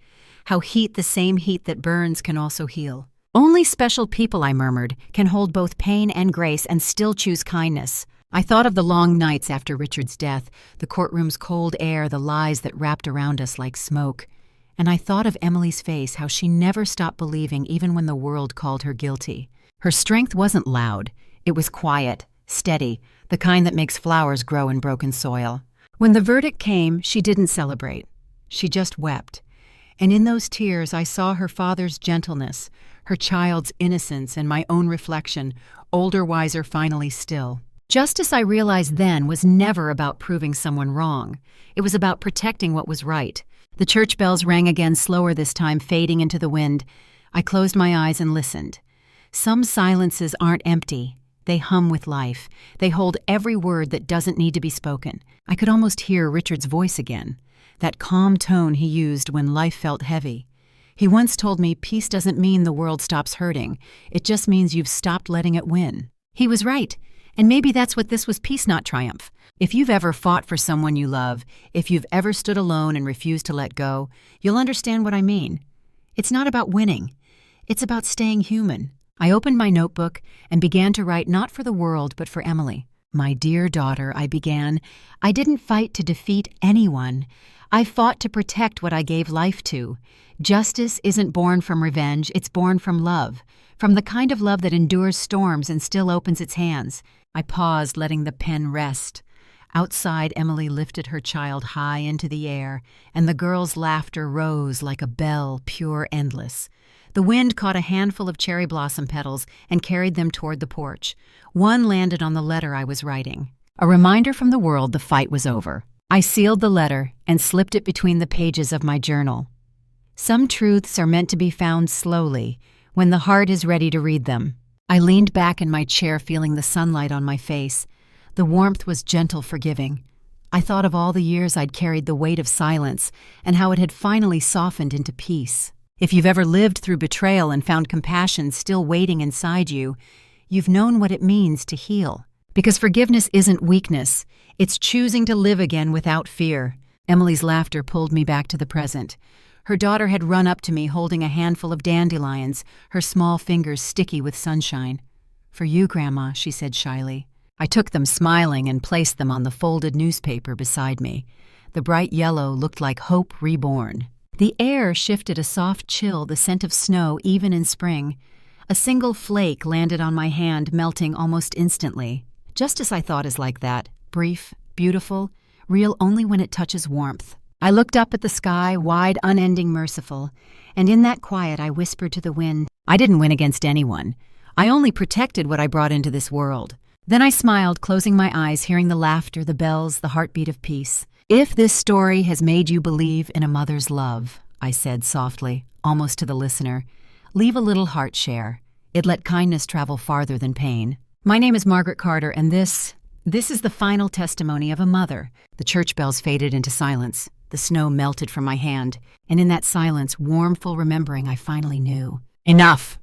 how heat, the same heat that burns, can also heal. "Only special people," I murmured, "can hold both pain and grace and still choose kindness." I thought of the long nights after Richard's death, the courtroom's cold air, the lies that wrapped around us like smoke. And I thought of Emily's face, how she never stopped believing even when the world called her guilty. Her strength wasn't loud. It was quiet, steady, the kind that makes flowers grow in broken soil. When the verdict came, she didn't celebrate. She just wept. And in those tears, I saw her father's gentleness, her child's innocence, and my own reflection, older, wiser, finally still. Justice, I realized then, was never about proving someone wrong. It was about protecting what was right. The church bells rang again, slower this time, fading into the wind. I closed my eyes and listened. Some silences aren't empty. They hum with life. They hold every word that doesn't need to be spoken. I could almost hear Richard's voice again, that calm tone he used when life felt heavy. He once told me, "Peace doesn't mean the world stops hurting. It just means you've stopped letting it win." He was right. And maybe that's what this was, peace, not triumph. If you've ever fought for someone you love, if you've ever stood alone and refused to let go, you'll understand what I mean. It's not about winning. It's about staying human. I opened my notebook and began to write, not for the world, but for Emily. "My dear daughter," I began, "I didn't fight to defeat anyone. I fought to protect what I gave life to. Justice isn't born from revenge, it's born from love, from the kind of love that endures storms and still opens its hands." I paused, letting the pen rest. Outside, Emily lifted her child high into the air, and the girl's laughter rose like a bell, pure, endless. The wind caught a handful of cherry blossom petals and carried them toward the porch. One landed on the letter I was writing. A reminder from the world the fight was over. I sealed the letter and slipped it between the pages of my journal. Some truths are meant to be found slowly, when the heart is ready to read them. I leaned back in my chair, feeling the sunlight on my face. The warmth was gentle, forgiving. I thought of all the years I'd carried the weight of silence and how it had finally softened into peace. If you've ever lived through betrayal and found compassion still waiting inside you, you've known what it means to heal. Because forgiveness isn't weakness, it's choosing to live again without fear. Emily's laughter pulled me back to the present. Her daughter had run up to me holding a handful of dandelions, her small fingers sticky with sunshine. "For you, Grandma," she said shyly. I took them, smiling, and placed them on the folded newspaper beside me. The bright yellow looked like hope reborn. The air shifted a soft chill, the scent of snow even in spring. A single flake landed on my hand, melting almost instantly. Justice, I thought, is like that, brief, beautiful, real only when it touches warmth. I looked up at the sky, wide, unending, merciful, and in that quiet I whispered to the wind, "I didn't win against anyone. I only protected what I brought into this world." Then I smiled, closing my eyes, hearing the laughter, the bells, the heartbeat of peace. "If this story has made you believe in a mother's love," I said softly, almost to the listener, "leave a little heart share. It let kindness travel farther than pain." My name is Margaret Carter, and this is the final testimony of a mother. The church bells faded into silence. The snow melted from my hand, and in that silence, warm, full remembering, I finally knew. Enough!